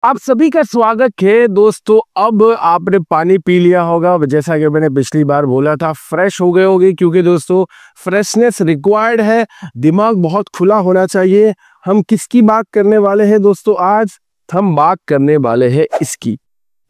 आप सभी का स्वागत है दोस्तों। अब आपने पानी पी लिया होगा, जैसा कि मैंने पिछली बार बोला था, फ्रेश हो गए होगे, क्योंकि दोस्तों फ्रेशनेस रिक्वायर्ड है। दिमाग बहुत खुला होना चाहिए। हम किसकी बात करने वाले हैं दोस्तों? आज हम बात करने वाले हैं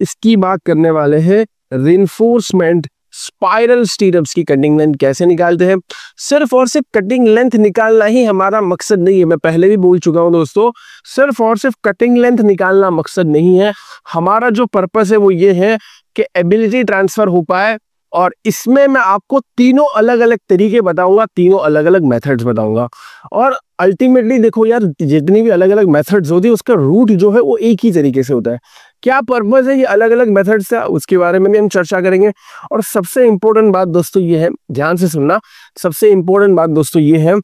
इसकी बात करने वाले हैं रिइंफोर्समेंट स्पाइरल स्टीरप्स की कटिंग लेंथ कैसे निकालते हैं। सिर्फ और सिर्फ कटिंग लेंथ निकालना ही हमारा मकसद नहीं है। मैं पहले भी बोल चुका हूं दोस्तों, सिर्फ और सिर्फ कटिंग लेंथ निकालना मकसद नहीं है। हमारा जो पर्पस है वो ये है कि एबिलिटी ट्रांसफर हो पाए, और इसमें मैं आपको तीनों अलग अलग तरीके बताऊंगा, तीनों अलग अलग मेथड्स बताऊंगा। और अल्टीमेटली देखो यार, जितनी भी अलग अलग मेथड्स होती है उसका रूट जो है वो एक ही तरीके से होता है। क्या पर्पस है ये अलग अलग मेथड्स का, उसके बारे में भी हम चर्चा करेंगे। और सबसे इंपॉर्टेंट बात दोस्तों ये है, ध्यान से सुनना, सबसे इंपॉर्टेंट बात दोस्तों ये है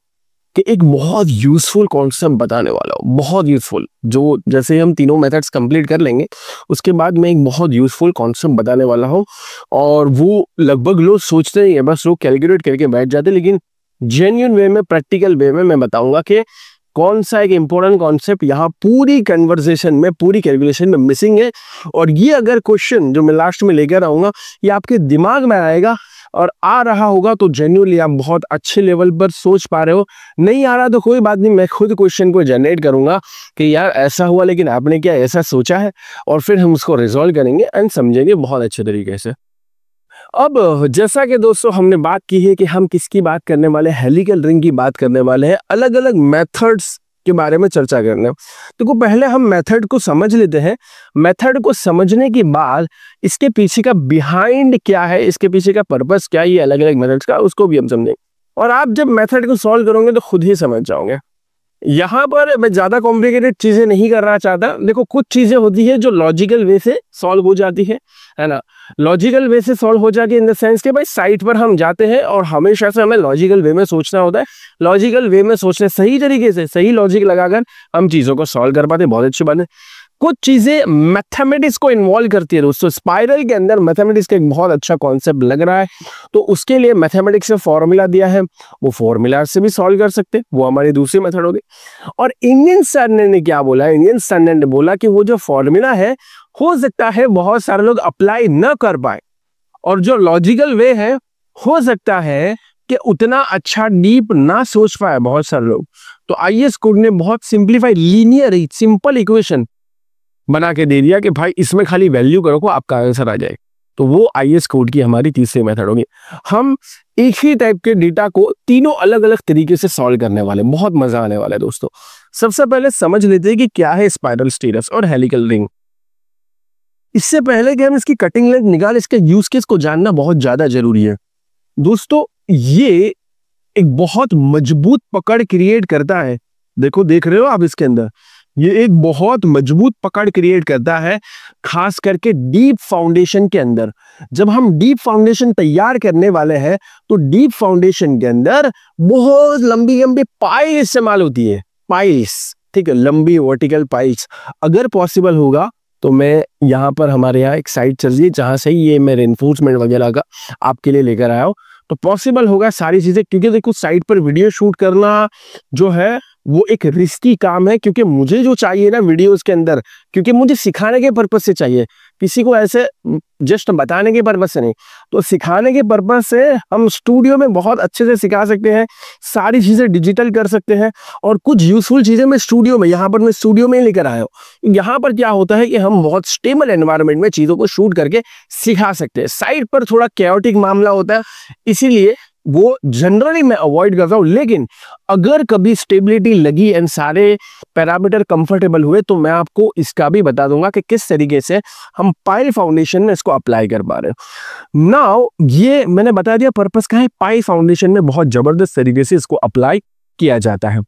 कि एक बहुत यूजफुल कॉन्सेप्ट बताने वाला हूँ, बहुत यूजफुल। जो जैसे हम तीनों मेथड्स कंप्लीट कर लेंगे उसके बाद मैं एक बहुत यूजफुल कॉन्सेप्ट बताने वाला हूँ। और वो लगभग लोग सोचते नहीं है, बस लोग कैलकुलेट करके बैठ जाते, लेकिन जेन्युइन वे में, प्रैक्टिकल वे में मैं बताऊंगा कि कौन सा एक इंपॉर्टेंट कॉन्सेप्ट यहाँ पूरी कन्वर्सेशन में, पूरी कैलकुलेशन में मिसिंग है। और ये अगर क्वेश्चन जो मैं लास्ट में लेकर आऊंगा ये आपके दिमाग में आएगा और आ रहा होगा तो जेन्युइनली आप बहुत अच्छे लेवल पर सोच पा रहे हो। नहीं आ रहा तो कोई बात नहीं, मैं खुद क्वेश्चन को जनरेट करूंगा कि यार ऐसा हुआ लेकिन आपने क्या ऐसा सोचा है, और फिर हम उसको रिजॉल्व करेंगे एंड समझेंगे बहुत अच्छे तरीके से। अब जैसा कि दोस्तों हमने बात की है कि हम किसकी बात करने वाले हैं, हेलिकल रिंग की बात करने वाले हैं, अलग अलग मेथड्स के बारे में चर्चा करने। तो पहले हम मेथड को समझ लेते हैं। मेथड को समझने के बाद इसके पीछे का बिहाइंड क्या है, इसके पीछे का पर्पस क्या है, ये अलग अलग मेथड्स का, उसको भी हम समझेंगे। और आप जब मेथड को सॉल्व करोगे तो खुद ही समझ जाओगे। यहाँ पर मैं ज्यादा कॉम्प्लिकेटेड चीजें नहीं करना चाहता। देखो, कुछ चीजें होती है जो लॉजिकल वे से सॉल्व हो जाती है ना। लॉजिकल वे से सॉल्व हो जाती है इन द सेंस के भाई साइट पर हम जाते हैं और हमेशा से हमें लॉजिकल वे में सोचना होता है। लॉजिकल वे में सोचने, सही तरीके से सही लॉजिक लगाकर हम चीजों को सॉल्व कर पाते हैं, बहुत अच्छी बात है। कुछ चीजें मैथमेटिक्स को इन्वॉल्व करती है दोस्तों। स्पाइरल के अंदर मैथमेटिक्स का एक बहुत अच्छा कॉन्सेप्ट लग रहा है, तो उसके लिए मैथमेटिक्स से फॉर्मूला दिया है, वो फॉर्मूला से भी सॉल्व कर सकते हैं, वो हमारी दूसरी मेथड होगी। और इंडियन स्टैंडर्ड ने क्या बोला? इंडियन स्टैंडर्ड ने बोला कि वो जो फॉर्मूला है हो सकता है बहुत सारे लोग अप्लाई न कर पाए, और जो लॉजिकल वे है हो सकता है कि उतना अच्छा डीप ना सोच पाए बहुत सारे लोग। तो आईएस कोड ने बहुत सिंप्लीफाइड, लीनियर, सिंपल इक्वेशन बना के दे दिया कि भाई इसमें खाली वैल्यू करो को आपका आंसर आ जाए। तो वो आईएस कोड की हमारी तीसरी मेथड होगी। हम एक ही टाइप के डेटा को तीनों अलग अलग तरीके से सॉल्व करने वाले, बहुत मजा आने वाला है दोस्तों। सबसे पहले समझ लेते हैं कि क्या है स्पाइरल स्टीरप्स और हेलिकल रिंग। इससे पहले कि हम इसकी कटिंग लेंथ निकाल, इसके यूज केस को जानना बहुत ज्यादा जरूरी है दोस्तों। ये एक बहुत मजबूत पकड़ क्रिएट करता है। देखो, देख रहे हो आप इसके अंदर, ये एक बहुत मजबूत पकड़ क्रिएट करता है, खास करके डीप फाउंडेशन के अंदर। जब हम डीप फाउंडेशन तैयार करने वाले हैं तो डीप फाउंडेशन के अंदर बहुत लंबी लंबी पाइल इस्तेमाल होती है, पाइल्स, ठीक है, लंबी वर्टिकल पाइल्स। अगर पॉसिबल होगा तो मैं यहाँ पर, हमारे यहाँ एक साइट चल रही है जहां से ये मैं रेनफोर्समेंट वगैरह का आपके लिए लेकर आया हूँ, तो पॉसिबल होगा सारी चीजें, क्योंकि देखो साइट पर वीडियो शूट करना जो है वो एक रिस्की काम है। क्योंकि मुझे जो चाहिए ना वीडियोस के अंदर, क्योंकि मुझे सिखाने के पर्पज से चाहिए, किसी को ऐसे जस्ट बताने के पर्पज से नहीं। तो सिखाने के पर्पज से हम स्टूडियो में बहुत अच्छे से सिखा सकते हैं, सारी चीजें डिजिटल कर सकते हैं, और कुछ यूजफुल चीजें मैं स्टूडियो में, यहाँ पर मैं स्टूडियो में ही लेकर आया हूँ। यहाँ पर क्या होता है कि हम बहुत स्टेबल एनवायरनमेंट में चीजों को शूट करके सिखा सकते हैं। साइट पर थोड़ा कैओटिक मामला होता है, इसीलिए वो जनरली मैं अवॉइड करता हूं। लेकिन अगर कभी स्टेबिलिटी लगी एंड सारे पैरामीटर कंफर्टेबल हुए तो मैं आपको इसका भी बता दूंगा कि किस तरीके से हम पाइल फाउंडेशन में इसको अप्लाई कर पा रहे हो। नाउ ये मैंने बता दिया पर्पस का है। पाइल फाउंडेशन में बहुत जबरदस्त तरीके से इसको अप्लाई किया जाता है,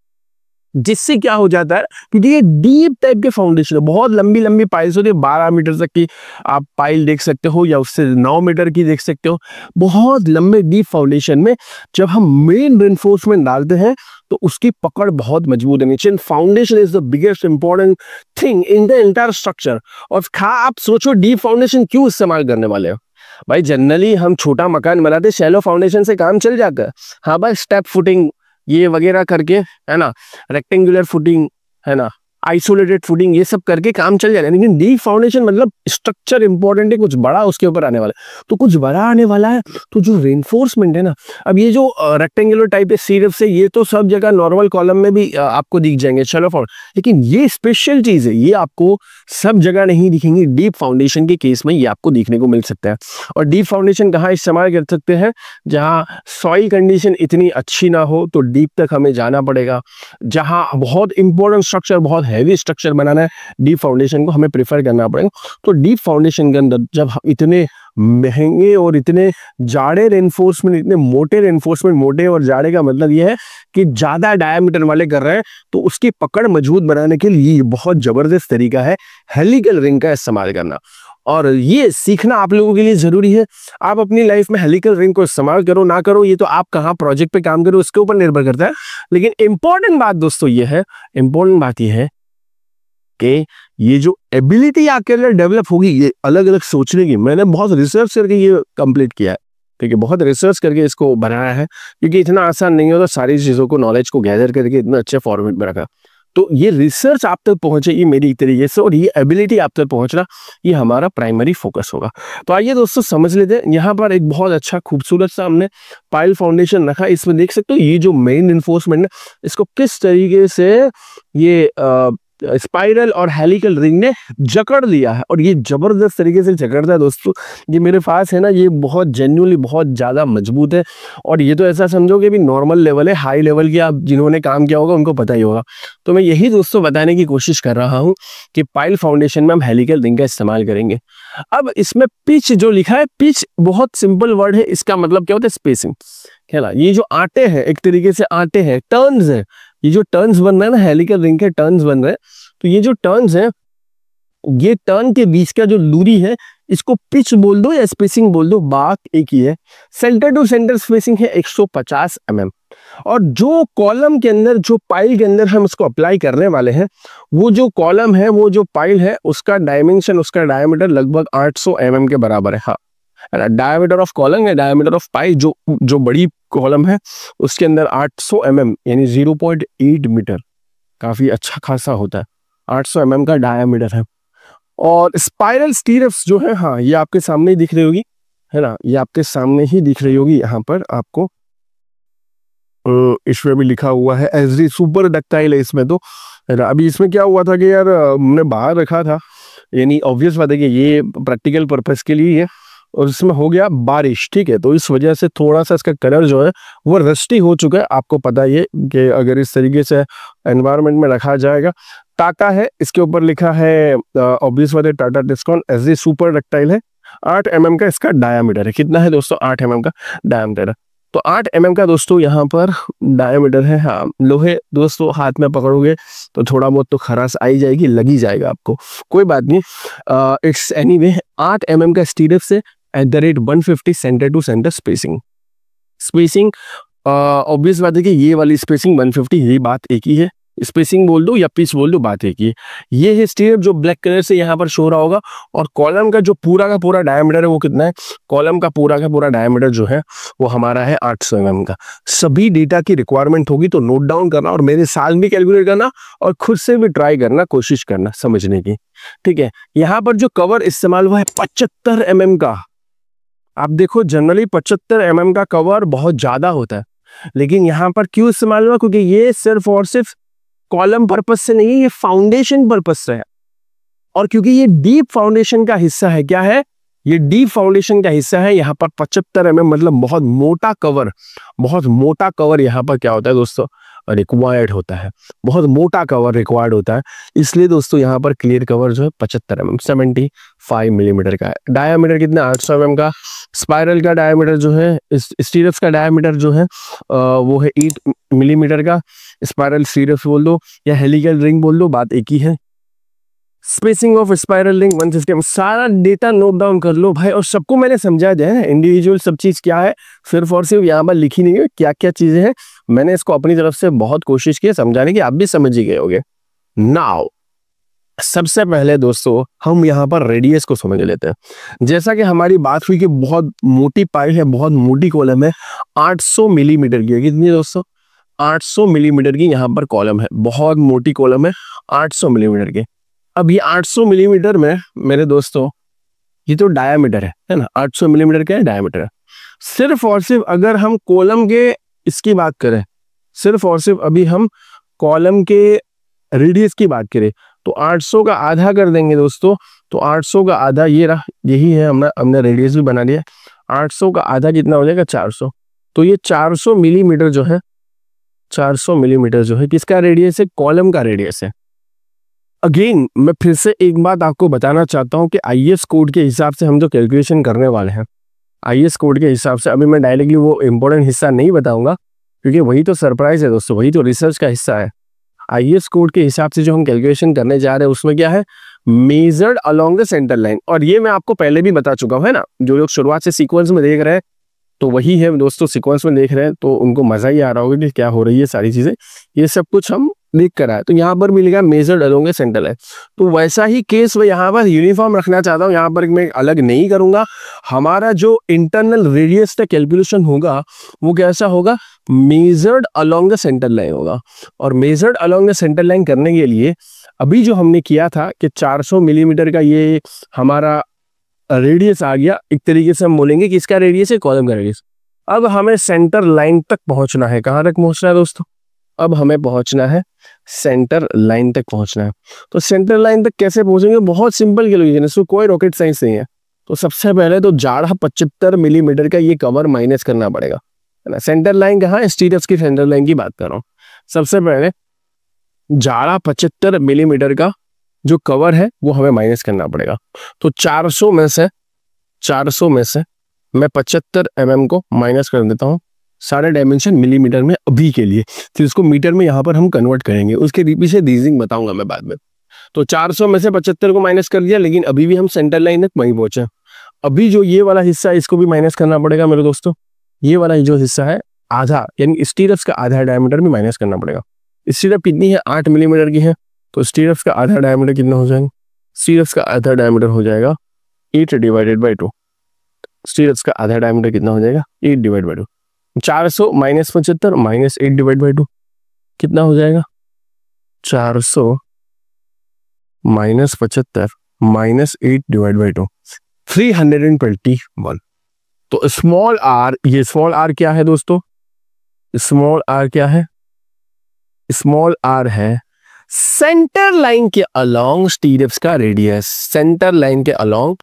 जिससे क्या हो जाता है कि ये डीप टाइप के फाउंडेशन है, बहुत लंबी लंबी पाइल्स होती है, 12 मीटर तक की आप पाइल देख सकते हो, या उससे 9 मीटर की देख सकते हो। बहुत लंबे डीप फाउंडेशन में जब हम मेन रेनफोर्समेंट डालते हैं तो उसकी पकड़ बहुत मजबूत है नीचे। Foundation is the biggest important thing in the entire structure. और आप सोचो डीप फाउंडेशन क्यों इस्तेमाल करने वाले हो? भाई जनरली हम छोटा मकान बनाते, शैलो फाउंडेशन से काम चल जाता है। हाँ भाई, स्टेप फुटिंग ये वगैरह करके, है ना, रेक्टेंगुलर फुटिंग, है ना, आइसोलेटेड फुटिंग, ये सब करके काम चल जाएगा। लेकिन डीप फाउंडेशन मतलब स्ट्रक्चर इंपॉर्टेंट है, कुछ बड़ा उसके ऊपर आने वाला है। तो कुछ बड़ा आने वाला है तो जो रेनफोर्समेंट है ना, अब ये जो रेक्टेंगुलर टाइप है सिर्फ से, ये तो सब जगह नॉर्मल कॉलम में भी आपको दिख जाएंगे, चलो फॉर, लेकिन ये स्पेशल चीज है, ये आपको सब जगह नहीं दिखेंगी। डीप फाउंडेशन के केस में ये आपको देखने को मिल सकता है। और डीप फाउंडेशन कहाँ इस्तेमाल कर सकते हैं? जहाँ सॉइल कंडीशन इतनी अच्छी ना हो तो डीप तक हमें जाना पड़ेगा। जहाँ बहुत इंपॉर्टेंट स्ट्रक्चर, बहुत हैवी स्ट्रक्चर बनाना है, डीप फाउंडेशन को हमें प्रेफर करना पड़ेगा। तो डीप फाउंडेशन के अंदर जब इतने महंगे और इतने जाड़े रेनफोर्समेंट, इतने मोटे रेनफोर्समेंट, मोटे और जाड़े का मतलब ये है कि ज्यादा डायमीटर वाले कर रहे हैं, तो उसकी पकड़ मजबूत बनाने के लिए बहुत जबरदस्त तरीका है हेलिकल रिंग का इस्तेमाल करना। और ये सीखना आप लोगों के लिए जरूरी है। आप अपनी लाइफ में हेलिकल रिंग को इस्तेमाल करो ना करो, ये तो आप कहाँ प्रोजेक्ट पे काम करो उसके ऊपर निर्भर करता है। लेकिन इंपॉर्टेंट बात दोस्तों ये है, इंपॉर्टेंट बात ये है कि ये जो एबिलिटी आपके अंदर डेवलप होगी, ये अलग अलग सोचने की, मैंने बहुत रिसर्च करके ये कंप्लीट किया है, ठीक है, बहुत रिसर्च करके इसको बनाया है, क्योंकि इतना आसान नहीं होता सारी चीज़ों को, नॉलेज को गैदर करके इतना अच्छे फॉर्मेट में रखा। तो ये रिसर्च आप तक पहुंचेगी मेरी तरीके से, और ये एबिलिटी आप तक पहुंचना, ये हमारा प्राइमरी फोकस होगा। तो आइए दोस्तों समझ लेते हैं। यहाँ पर एक बहुत अच्छा खूबसूरत सा हमने पाइल फाउंडेशन रखा, इसमें देख सकते हो ये जो मेन इन्फोर्समेंट है, इसको किस तरीके से ये स्पाइरल और हेलिकल रिंग ने जकड़ लिया है, और ये जबरदस्त तरीके से जकड़ता है दोस्तों। ये मेरे पास है ना, ये बहुत जेन्युइनली बहुत ज़्यादा मजबूत है, और ये तो ऐसा समझो कि भी नॉर्मल लेवल है, हाई लेवल की आप जिन्होंने काम किया होगा उनको पता ही होगा। तो मैं यही दोस्तों बताने की कोशिश कर रहा हूँ कि पाइल फाउंडेशन में हम हेलिकल रिंग का इस्तेमाल करेंगे। अब इसमें पिच जो लिखा है, पिच बहुत सिंपल वर्ड है, इसका मतलब क्या होता है? स्पेसिंग। है ये जो आटे हैं, एक तरीके से आटे हैं, टर्न्स है, ये जो टर्न्स बन रहे हैं ना, हेलिकल रिंग के टर्न्स बन रहे हैं, तो ये जो टर्न्स हैं, ये टर्न के बीच का जो दूरी है, इसको पिच बोल दो या स्पेसिंग बोल दो, बात एक ही है। सेंटर टू सेंटर स्पेसिंग है 150 mm। और जो कॉलम के अंदर, जो पाइल के अंदर हम इसको अप्लाई करने वाले हैं, वो जो कॉलम है, वो जो पाइल है, उसका डायमेंशन, उसका डायमीटर लगभग 800 mm के बराबर है। हाँ, डायमीटर ऑफ कॉलम या डायमीटर ऑफ पाइल, जो बड़ी कॉलम है उसके अंदर 800 mm यानी 0.8 मीटर, काफी अच्छा खासा होता है, 800 mm का डायमीटर है। और स्पाइरल स्टीरप्स जो है, हाँ, ये आपके सामने ही दिख रही होगी, है ना, ये आपके सामने ही दिख रही होगी। यहाँ पर आपको इसमें भी लिखा हुआ है एसडी सुपर डक्टाइल है इसमें। तो अभी इसमें क्या हुआ था कि यार हमने बाहर रखा था, यानी ऑब्वियस बात है कि ये प्रैक्टिकल पर्पस के लिए है, और इसमें हो गया बारिश, ठीक है, तो इस वजह से थोड़ा सा इसका कलर जो है वो रस्टी हो चुका है। आपको पता ही है कि अगर इस तरीके से एनवायरनमेंट में रखा जाएगा, टाटा है, इसके ऊपर लिखा है ऑब्वियस बात है Tata Tiscon SD super ductile है, 8 mm का इसका डायामीटर है। कितना है दोस्तों? 8 mm का डायामीटर है। तो 8 mm का दोस्तों यहाँ पर डायमीटर है। हाँ, लोहे दोस्तों हाथ में पकड़ोगे तो थोड़ा बहुत तो खराश आई जाएगी, लगी जाएगा आपको, कोई बात नहीं। इट्स एनीवे 8 mm का स्टीरप से @150 centre to centre spacing obvious बात है कि ये वाली स्पेसिंग 150, ये बात एक ही है, स्पेसिंग बोल दो या पिच बोल दो, बात एक ही है। ये है स्टीरप जो ब्लैक कलर से यहाँ पर शो रहा होगा, और कॉलम का जो पूरा का पूरा डायमीटर है वो कितना है? कॉलम का पूरा डायमीटर जो है वो हमारा है 800 mm का। सभी डेटा की रिक्वायरमेंट होगी तो नोट डाउन करना, और मेरे साल भी कैलकुलेट करना, और खुद से भी ट्राई करना, कोशिश करना समझने की, ठीक है। यहाँ पर जो कवर इस्तेमाल हुआ है 75 mm का। आप देखो जनरली 75 mm का कवर बहुत ज्यादा होता है, लेकिन यहाँ पर क्यों इस्तेमाल हुआ? क्योंकि ये सिर्फ और सिर्फ कॉलम पर्पस से नहीं है, ये फाउंडेशन पर्पस से है, और क्योंकि ये डीप फाउंडेशन का हिस्सा है। क्या है? ये डीप फाउंडेशन का हिस्सा है। यहाँ पर 75 mm मतलब बहुत मोटा कवर, बहुत मोटा कवर यहाँ पर क्या होता है दोस्तों? रिक्वायर्ड होता है, बहुत मोटा कवर रिक्वायर्ड होता है। इसलिए दोस्तों यहाँ पर क्लियर कवर जो है 75 mm 75 मिलीमीटर का है। डायामीटर कितना? 800 mm का। स्पाइरल का डायामीटर जो है, स्टीरप्स का डायामीटर जो है वो है 8 मिलीमीटर का। स्पाइरल स्टीरप्स बोल दो या हेलिकल रिंग बोल दो, बात एक ही है। Spacing of spiral ring 150। सारा डेटा नोट डाउन कर लो भाई, और सबको मैंने समझा दिया है इंडिविजुअल सब चीज क्या है, सिर्फ और सिर्फ यहाँ पर लिखी नहीं है क्या क्या चीजें हैं। मैंने इसको अपनी तरफ से बहुत कोशिश की समझाने की, आप भी समझ ही गए होगे। नाउ सबसे पहले दोस्तों हम यहाँ पर रेडियस को समझ लेते हैं। जैसा कि हमारी बात हुई कि बहुत मोटी पाइल है, बहुत मोटी कॉलम है, 800 मिलीमीटर की है। कितनी दोस्तों? 800 मिलीमीटर की यहाँ पर कॉलम है, बहुत मोटी कॉलम है 800 मिलीमीटर के। अब ये 800 मिलीमीटर में मेरे दोस्तों ये तो डायामीटर है ना, 800 मिलीमीटर का डायामीटर है। सिर्फ और सिर्फ अगर हम कॉलम के इसकी बात करें, सिर्फ और सिर्फ अभी हम कॉलम के रेडियस की बात करें तो 800 का आधा कर देंगे दोस्तों, तो 800 का आधा ये रहा, यही है, हमने रेडियस भी बना लिया। 800 का आधा कितना हो जाएगा 400, तो ये 400 मिलीमीटर जो है, 400 मिलीमीटर जो है किसका रेडियस है, कॉलम का रेडियस है। अगेन मैं फिर से एक बात आपको बताना चाहता हूं कि आईएस कोड के हिसाब से हम जो कैलकुलेशन करने वाले हैं, आईएस कोड के हिसाब से, अभी मैं डायरेक्टली वो इंपॉर्टेंट हिस्सा नहीं बताऊंगा क्योंकि वही तो सरप्राइज है दोस्तों, वही तो रिसर्च का हिस्सा है। आईएस कोड के हिसाब से जो हम कैलकुलेशन करने जा रहे हैं उसमें क्या है, measured along the centre line. और ये मैं आपको पहले भी बता चुका हूं, है ना, जो लोग शुरुआत से सीक्वेंस में देख रहे हैं तो वही है दोस्तों, सीक्वेंस में देख रहे हैं तो उनको मजा ही आ रहा होगा कि क्या हो रही है, सारी चीजें ये सब कुछ हम देख कर आए। तो यहाँ पर मिलेगा measured along the centre line, तो वैसा ही केस मैं यहाँ पर यूनिफॉर्म रखना चाहता हूँ, यहाँ पर मैं अलग नहीं करूंगा। हमारा जो इंटरनल रेडियस का कैलकुलेशन होगा वो कैसा होगा, measured along the centre line होगा। और measured along the centre line करने के लिए अभी जो हमने किया था कि 400 मिलीमीटर का ये हमारा रेडियस आ गया, एक तरीके से हम बोलेंगे कि इसका रेडियस है, कॉलम का रेडियस। अब हमें सेंटर लाइन तक पहुंचना है, कहां तक पहुंचना है दोस्तों, अब हमें पहुंचना है सेंटर लाइन तक पहुंचना है। तो सेंटर लाइन तक कैसे पहुंचेंगे, बहुत सिंपल कैलकुलेशन है, इसको कोई रॉकेट साइंस नहीं है। तो सबसे पहले तो जाड़ा 75 मिलीमीटर का ये कवर माइनस करना पड़ेगा, है ना। सेंटर लाइन कहाँ है, स्टीरप्स की सेंटर लाइन की बात कर रहा हूँ। सबसे पहले जाड़ा 75 मिलीमीटर का जो कवर है वो हमें माइनस करना पड़ेगा। तो 400 में से मैं 75 mm को माइनस कर देता हूँ, सारे डायमेंशन मिलीमीटर में अभी के लिए, फिर इसको मीटर में यहाँ पर हम कन्वर्ट करेंगे, उसके पीछे रीजनिंग बताऊंगा मैं बाद में। तो 400 में से 75 को माइनस कर दिया, लेकिन अभी भी हम सेंटर लाइन तक वहीं पहुंचे। अभी जो ये वाला हिस्सा है इसको भी माइनस करना पड़ेगा मेरे दोस्तों, ये वाला जो हिस्सा है आधा, यानी स्टीरप्स का आधा डायमीटर भी माइनस करना पड़ेगा। स्टीरप कितनी है, 8 मिलीमीटर की है, तो स्टीरप्स का आधा डायमीटर कितना हो जाएगा, स्टीरप्स का आधा डायमीटर हो जाएगा 8 डिवाइडेड बाई 2। स्टीरप्स का आधा डायमीटर कितना हो जाएगा, 8 divide by 2। 400 minus 75 minus 8 divide by 2 कितना हो जाएगा, 400 माइनस 75 माइनस 8 डिवाइड बाई 2, 321। तो स्मॉल आर, ये स्मॉल आर क्या है दोस्तों, स्मॉल आर क्या है, स्मॉल आर है सेंटर लाइन के अलोंग स्टीरप्स का रेडियस, सेंटर लाइन के अलोंग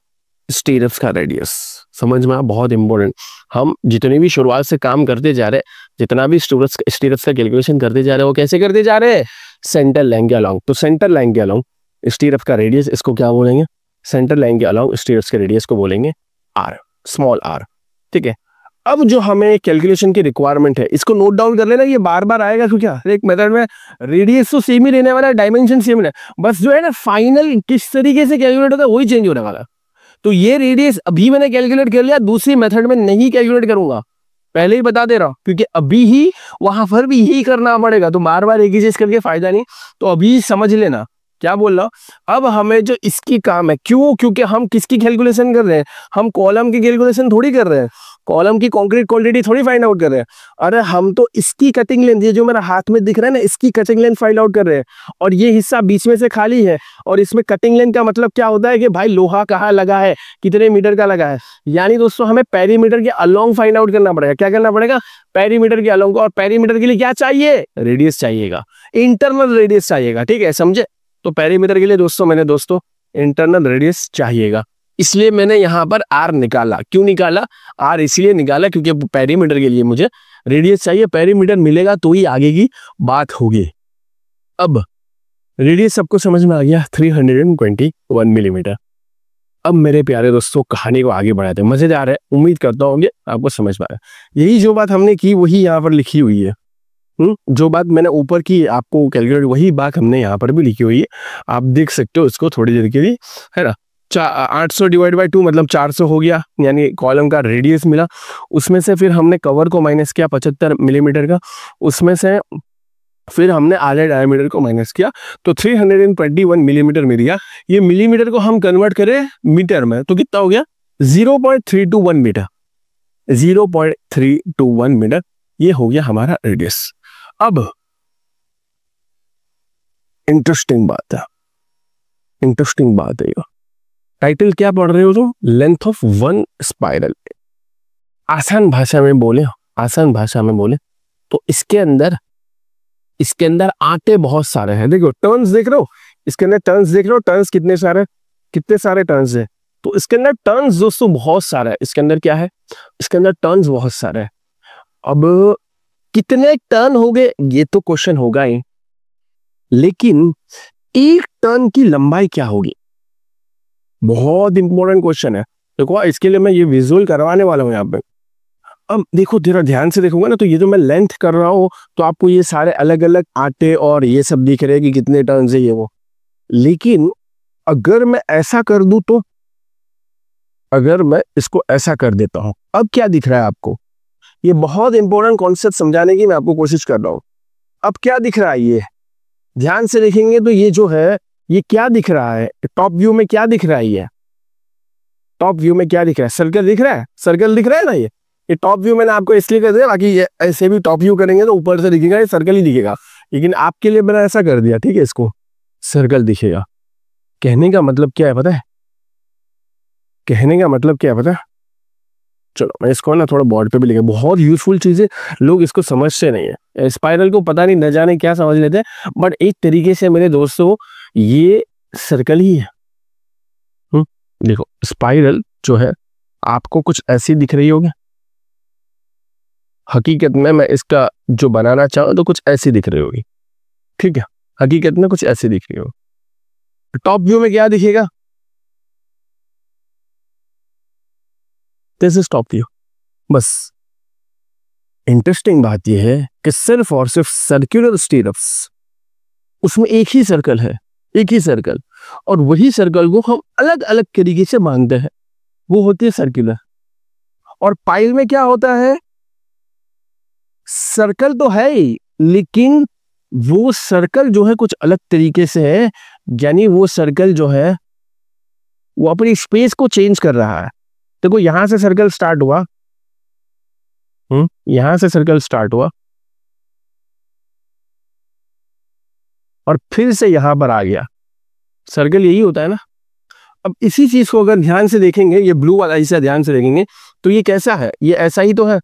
स्टीरप्स का रेडियस। समझ में, बहुत इंपॉर्टेंट। हम जितने भी शुरुआत से काम करते जा रहे हैं, जितना भी स्टीरप्स का कैलकुलेशन करते जा रहे हैं, वो कैसे करते जा रहे हैं, सेंटर लाइन के अलोंग। तो सेंटर लाइन के अलोंग स्टीरप्स का रेडियस, इसको क्या बोलेंगे, सेंटर लाइन के अलोंग स्टीरप्स के रेडियस को बोलेंगे आर, स्मॉल आर, ठीक है। अब जो हमें कैलकुलेशन की रिक्वायरमेंट है इसको नोट डाउन कर लेना, ये बार बार आएगा क्योंकि एक मेथड में रेडियस तो सेम ही रहने वाला है, डायमेंशन सेम है, बस जो है ना फाइनल किस तरीके से कैलकुलेट होता है वही चेंज होने वाला है। तो ये रेडियस अभी मैंने कैलकुलेट कर लिया, दूसरी मेथड में नहीं कैलकुलेट करूंगा, पहले ही बता दे रहा हूं, क्योंकि अभी ही वहां पर भी यही करना पड़ेगा, तो बार बार एक ही चीज करके फायदा नहीं। तो अभी समझ लेना क्या बोल रहा हूं। अब हमें जो इसकी काम है, क्यों, क्योंकि हम किसकी कैलकुलेशन कर रहे हैं, हम कॉलम की कैलकुलेशन थोड़ी कर रहे हैं, कॉलम की कंक्रीट क्वांटिटी थोड़ी फाइंड आउट कर रहे हैं। अरे हम तो इसकी कटिंग लेंथ, ये जो मेरा हाथ में दिख रहा है ना, इसकी कटिंग लेंथ फाइंड आउट कर रहे हैं। और ये हिस्सा बीच में से खाली है, और इसमें कटिंग लेंथ का मतलब क्या होता है कि भाई लोहा कहाँ लगा है, कितने मीटर का लगा है। यानी दोस्तों हमें पेरीमीटर के अलोंग फाइंड आउट करना पड़ेगा। क्या करना पड़ेगा, पेरीमीटर के अलोंग। और पेरीमीटर के लिए क्या चाहिए, रेडियस चाहिएगा, इंटरनल रेडियस चाहिएगा, ठीक है, समझे। तो पेरीमीटर के लिए दोस्तों इंटरनल रेडियस चाहिएगा, इसलिए मैंने यहां पर आर निकाला। क्यों निकाला, आर इसलिए निकाला क्योंकि पेरीमीटर के लिए मुझे रेडियस चाहिए, पेरीमीटर मिलेगा तो ही आगे की बात होगी। अब रेडियस सबको समझ में आ गया, 321 मिलीमीटर। अब मेरे प्यारे दोस्तों कहानी को आगे बढ़ाते हैं, मजेदार है, उम्मीद करता हूँ आपको समझ में आया। यही जो बात हमने की वही यहाँ पर लिखी हुई है, जो बात मैंने ऊपर की आपको कैलकुलेट, वही बात हमने यहाँ पर भी लिखी हुई है, आप देख सकते हो इसको थोड़ी देर के लिए, है ना। 800 डिवाइड बाई 2 मतलब 400 हो गया, यानी कॉलम का रेडियस मिला। उसमें से फिर हमने कवर को माइनस किया 75 मिलीमीटर का, उसमें से फिर हमने आधे डायमीटर को माइनस किया, तो 321 मिलीमीटर मिल गया। ये मिलीमीटर को हम कन्वर्ट करें मीटर में तो कितना हो गया, 0.321 मीटर, 0.321 मीटर, ये हो गया हमारा रेडियस। अब इंटरेस्टिंग बात है, टाइटल क्या पढ़ रहे हो तुम? Length of one spiral. आसान भाषा में बोले तो इसके अंदर आटे बहुत सारे हैं। देखो टर्न्स देख रहे हो, इसके अंदर टर्न्स देख रहे हो, टर्न्स कितने सारे टर्न्स है। तो इसके अंदर टर्न्स दोस्तों बहुत सारा है। इसके अंदर क्या है? इसके अंदर टर्न्स बहुत सारे है। अब कितने टर्न हो गए ये तो क्वेश्चन होगा ही, लेकिन एक टर्न की लंबाई क्या होगी? बहुत इंपॉर्टेंट क्वेश्चन है। देखो इसके लिए मैं ये विजुअल करवाने वाला हूं यहाँ पे। अब देखो जरा ध्यान से देखोगे ना, तो ये जो मैं लेंथ कर रहा हूं तो आपको ये सारे अलग अलग आटे और ये सब दिख रहे हैं कि कितने टर्न्स है ये वो। लेकिन अगर मैं ऐसा कर दूं तो, अगर मैं इसको ऐसा कर देता हूं, अब क्या दिख रहा है आपको? ये बहुत इंपॉर्टेंट कॉन्सेप्ट समझाने की मैं आपको कोशिश कर रहा हूं। अब क्या दिख रहा है? ये ध्यान से देखेंगे तो ये जो है ये क्या दिख रहा है? टॉप व्यू में क्या दिख रहा है? ये टॉप व्यू में क्या दिख रहा है? सर्कल दिख रहा है, सर्कल दिख रहा है ना। ये टॉप व्यू मैंने आपको इसलिए कर दिया, बाकी ये ऐसे भी टॉप व्यू करेंगे तो ऊपर से दिखेगा, ये सर्कल ही दिखेगा। लेकिन आपके लिए मैंने ऐसा कर दिया, ठीक है, इसको सर्कल दिखेगा। कहने का मतलब क्या है पता है? चलो मैं इसको ना थोड़ा बोर्ड पे भी लिखा। बहुत यूजफुल चीज है, लोग इसको समझते नहीं है। स्पाइरल को पता नहीं न जाने क्या समझ लेते हैं, बट एक तरीके से मेरे दोस्तों ये सर्कल ही है। देखो स्पाइरल जो है आपको कुछ ऐसी दिख रही होगी, हकीकत में मैं इसका जो बनाना चाहूं तो कुछ ऐसी दिख रही होगी, ठीक है, हकीकत में कुछ ऐसी दिख रही होगी। टॉप व्यू में क्या दिखेगा? This is top view. बस इंटरेस्टिंग बात यह है कि सिर्फ और सिर्फ सर्कुलर स्टीरप्स, उसमें एक ही सर्कल, और वही सर्कल को हम अलग अलग तरीके से मानते हैं, वो होती है सर्कुलर। और पाइल में क्या होता है? सर्कल तो है ही, लेकिन वो सर्कल जो है कुछ अलग तरीके से है, यानी वो सर्कल जो है वो अपनी स्पेस को चेंज कर रहा है। देखो यहां से सर्कल स्टार्ट हुआ, और फिर से यहां पर आ गया। सर्कल यही होता है ना। अब इसी चीज को अगर ध्यान से देखेंगे, ये ब्लू वाला हिस्सा ध्यान से देखेंगे तो ये कैसा है? ये ऐसा ही तो है।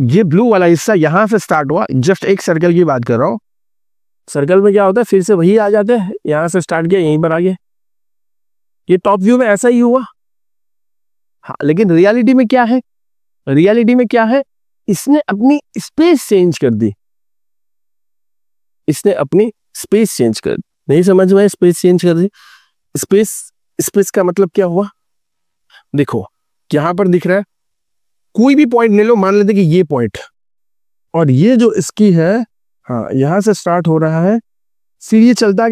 ये ब्लू वाला हिस्सा यहां से स्टार्ट हुआ, जस्ट एक सर्कल की बात कर रहा हूं। सर्कल में क्या होता है? फिर से वही आ जाते हैं, यहां से स्टार्ट किया यहीं पर आ गया। ये टॉप व्यू में ऐसा ही हुआ। हाँ, लेकिन रियलिटी में क्या है? इसने अपनी स्पेस चेंज कर दी। नहीं समझ में? स्पेस चेंज कर दी। स्पेस का मतलब क्या हुआ? देखो यहां पर दिख रहा है, कोई भी पॉइंट ले लो, मान लेते कि ये पॉइंट, और ये जो इसकी है, हाँ, यहां से स्टार्ट हो रहा है, फिर ये चलता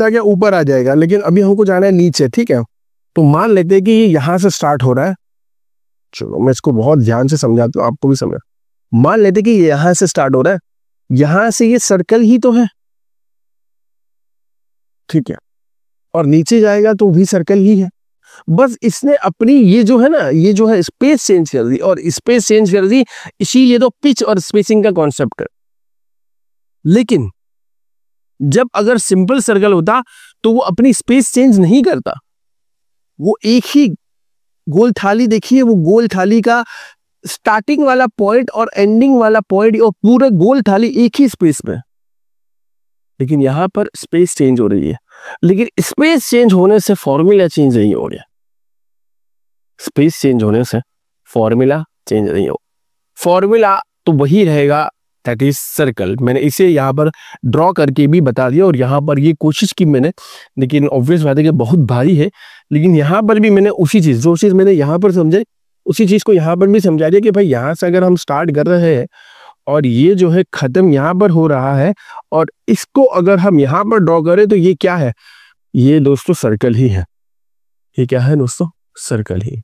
गया ऊपर आ जाएगा। लेकिन अभी हमको जाना है नीचे, ठीक है। तो मान लेते हैं कि ये यहां से स्टार्ट हो रहा है। चलो मैं इसको बहुत ध्यान से समझाता हूं, आपको भी समझ। मान लेते कि ये यहां से स्टार्ट हो रहा है, यहां से ये सर्कल ही तो है, ठीक है, और नीचे जाएगा तो भी सर्कल ही है। बस इसने अपनी ये जो है स्पेस चेंज कर दी, और स्पेस चेंज कर दी, इसीलिए तो पिच और स्पेसिंग का कॉन्सेप्ट है। लेकिन जब अगर सिंपल सर्कल होता तो वो अपनी स्पेस चेंज नहीं करता, वो एक ही गोल थाली, देखिए वो गोल थाली का स्टार्टिंग वाला पॉइंट और एंडिंग वाला पॉइंट और पूरा गोल थाली एक ही स्पेस में। लेकिन यहां पर स्पेस चेंज हो रही है, लेकिन स्पेस चेंज होने से फॉर्मूला चेंज नहीं हो रहा। स्पेस चेंज होने से फॉर्मूला चेंज नहीं हो, फॉर्मूला तो वही रहेगा, दैट इज सर्कल। मैंने इसे यहाँ पर ड्रॉ करके भी बता दिया, और यहाँ पर ये कोशिश की मैंने, लेकिन ऑब्वियस बात है कि बहुत भारी है। लेकिन यहाँ पर भी मैंने उसी चीज, जो चीज मैंने यहाँ पर समझाई, उसी चीज को यहाँ पर भी समझा दिया कि भाई यहाँ से अगर हम स्टार्ट कर रहे हैं और ये जो है खत्म यहाँ पर हो रहा है, और इसको अगर हम यहाँ पर ड्रॉ करें तो ये क्या है? ये दोस्तों सर्कल ही है। ये क्या है दोस्तों? सर्कल ही।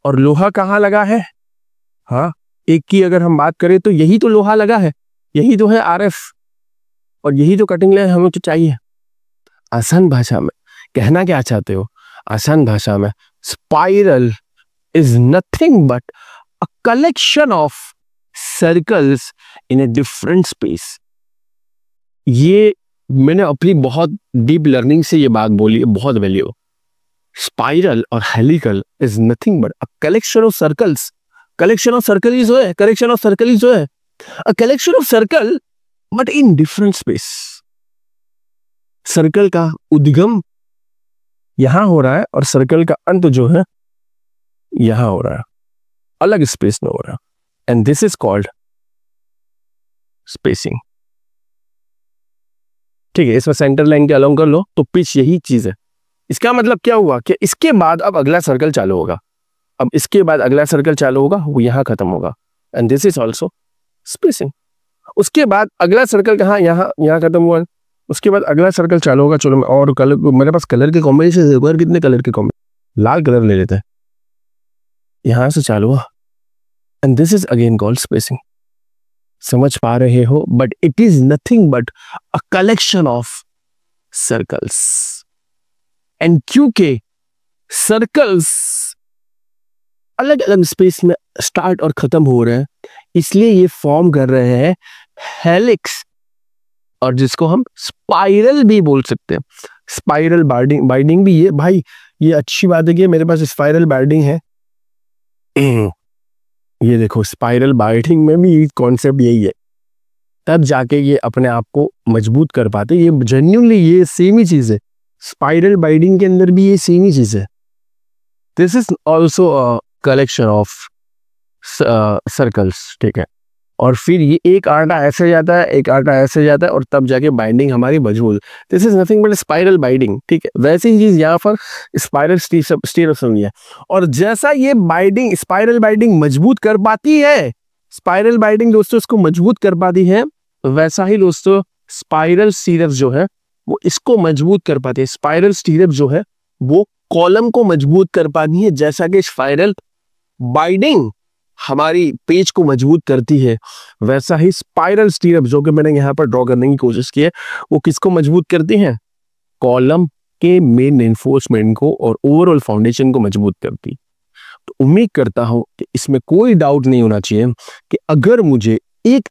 और लोहा कहाँ लगा है? हाँ, एक की अगर हम बात करें तो यही तो लोहा लगा है, यही तो है आरएफ, और यही तो कटिंग लेयर हमें तो चाहिए। आसान भाषा में कहना क्या चाहते हो? आसान भाषा में spiral is nothing but a collection of circles in a different space. ये मैंने अपनी बहुत डीप लर्निंग से ये बात बोली है, बहुत वैल्यू। स्पाइरल और helical is nothing but a collection of circles. Collection of circle is जो है, कलेक्शन ऑफ सर्कल इज जो है, a collection of circle but in different space. Circle का उद्गम यहां हो रहा है और सर्कल का अंत जो है यहां हो रहा है, अलग स्पेस में हो रहा है, and this is called spacing. ठीक है, इसमें सेंटर लाइन के अलोंग कर लो तो पिच यही चीज है। इसका मतलब क्या हुआ कि इसके बाद अब अगला सर्कल चालू होगा, अब इसके बाद अगला सर्कल चालू होगा, वो यहां खत्म होगा, and this is also spacing. उसके बाद अगला सर्कल कहाँ, यहाँ खत्म हुआ, उसके बाद अगला सर्कल चालू होगा। चलो मैं और कलर, मेरे पास कलर के कॉम्बिनेशन, कितने कलर के कॉम्बिनेशन, लाल कलर ले लेते हैं, यहां से चालू हुआ, and this is again called spacing. समझ पा रहे हो? But it is nothing but a collection of circles, and क्योंकि सर्कल्स अलग अलग स्पेस में स्टार्ट और खत्म हो रहे हैं, इसलिए ये फॉर्म कर रहे हैं हेलिक्स, और जिसको हम स्पाइरल भी बोल सकते हैं। स्पाइरल बाइंडिंग भी, ये भाई ये अच्छी बात है कि मेरे पास स्पाइरल बाइंडिंग है। ये देखो, स्पाइरल बाइंडिंग में भी कॉन्सेप्ट यही है, तब जाके ये अपने आप को मजबूत कर पाते। ये जेन्युइनली ये सेम ही चीज है, स्पाइरल बाइंडिंग के अंदर भी ये सेम ही चीज है। This is also a collection of circles. ठीक है, और फिर ये एक आटा ऐसे जाता है, एक आटा ऐसे जाता है, और तब जाके बाइंडिंग हमारी मजबूत। This is nothing but spiral binding. ठीक है, वैसी ही चीज यहाँ पर स्पाइरल स्टीरोसोमी है, और जैसा ये बाइंडिंग, स्पाइरल बाइंडिंग मजबूत कर पाती है, स्पाइरल बाइंडिंग दोस्तों इसको मजबूत कर पाती है, वैसा ही दोस्तों स्पाइरल स्टीरप जो है वो इसको मजबूत कर पाती है। स्पाइरल स्टीरप जो है वो कॉलम को मजबूत कर पाती है, जैसा कि स्पाइरल बाइंडिंग हमारी पेज को मजबूत करती है, वैसा ही स्पाइरल स्टीरप जो कि मैंने यहाँ पर ड्रॉ करने की कोशिश की है, वो किसको मजबूत करती हैं? कॉलम के मेन एनफोर्समेंट को और ओवरऑल फाउंडेशन को मजबूत करती। तो उम्मीद करता हूं कि इसमें कोई डाउट नहीं होना चाहिए कि अगर मुझे एक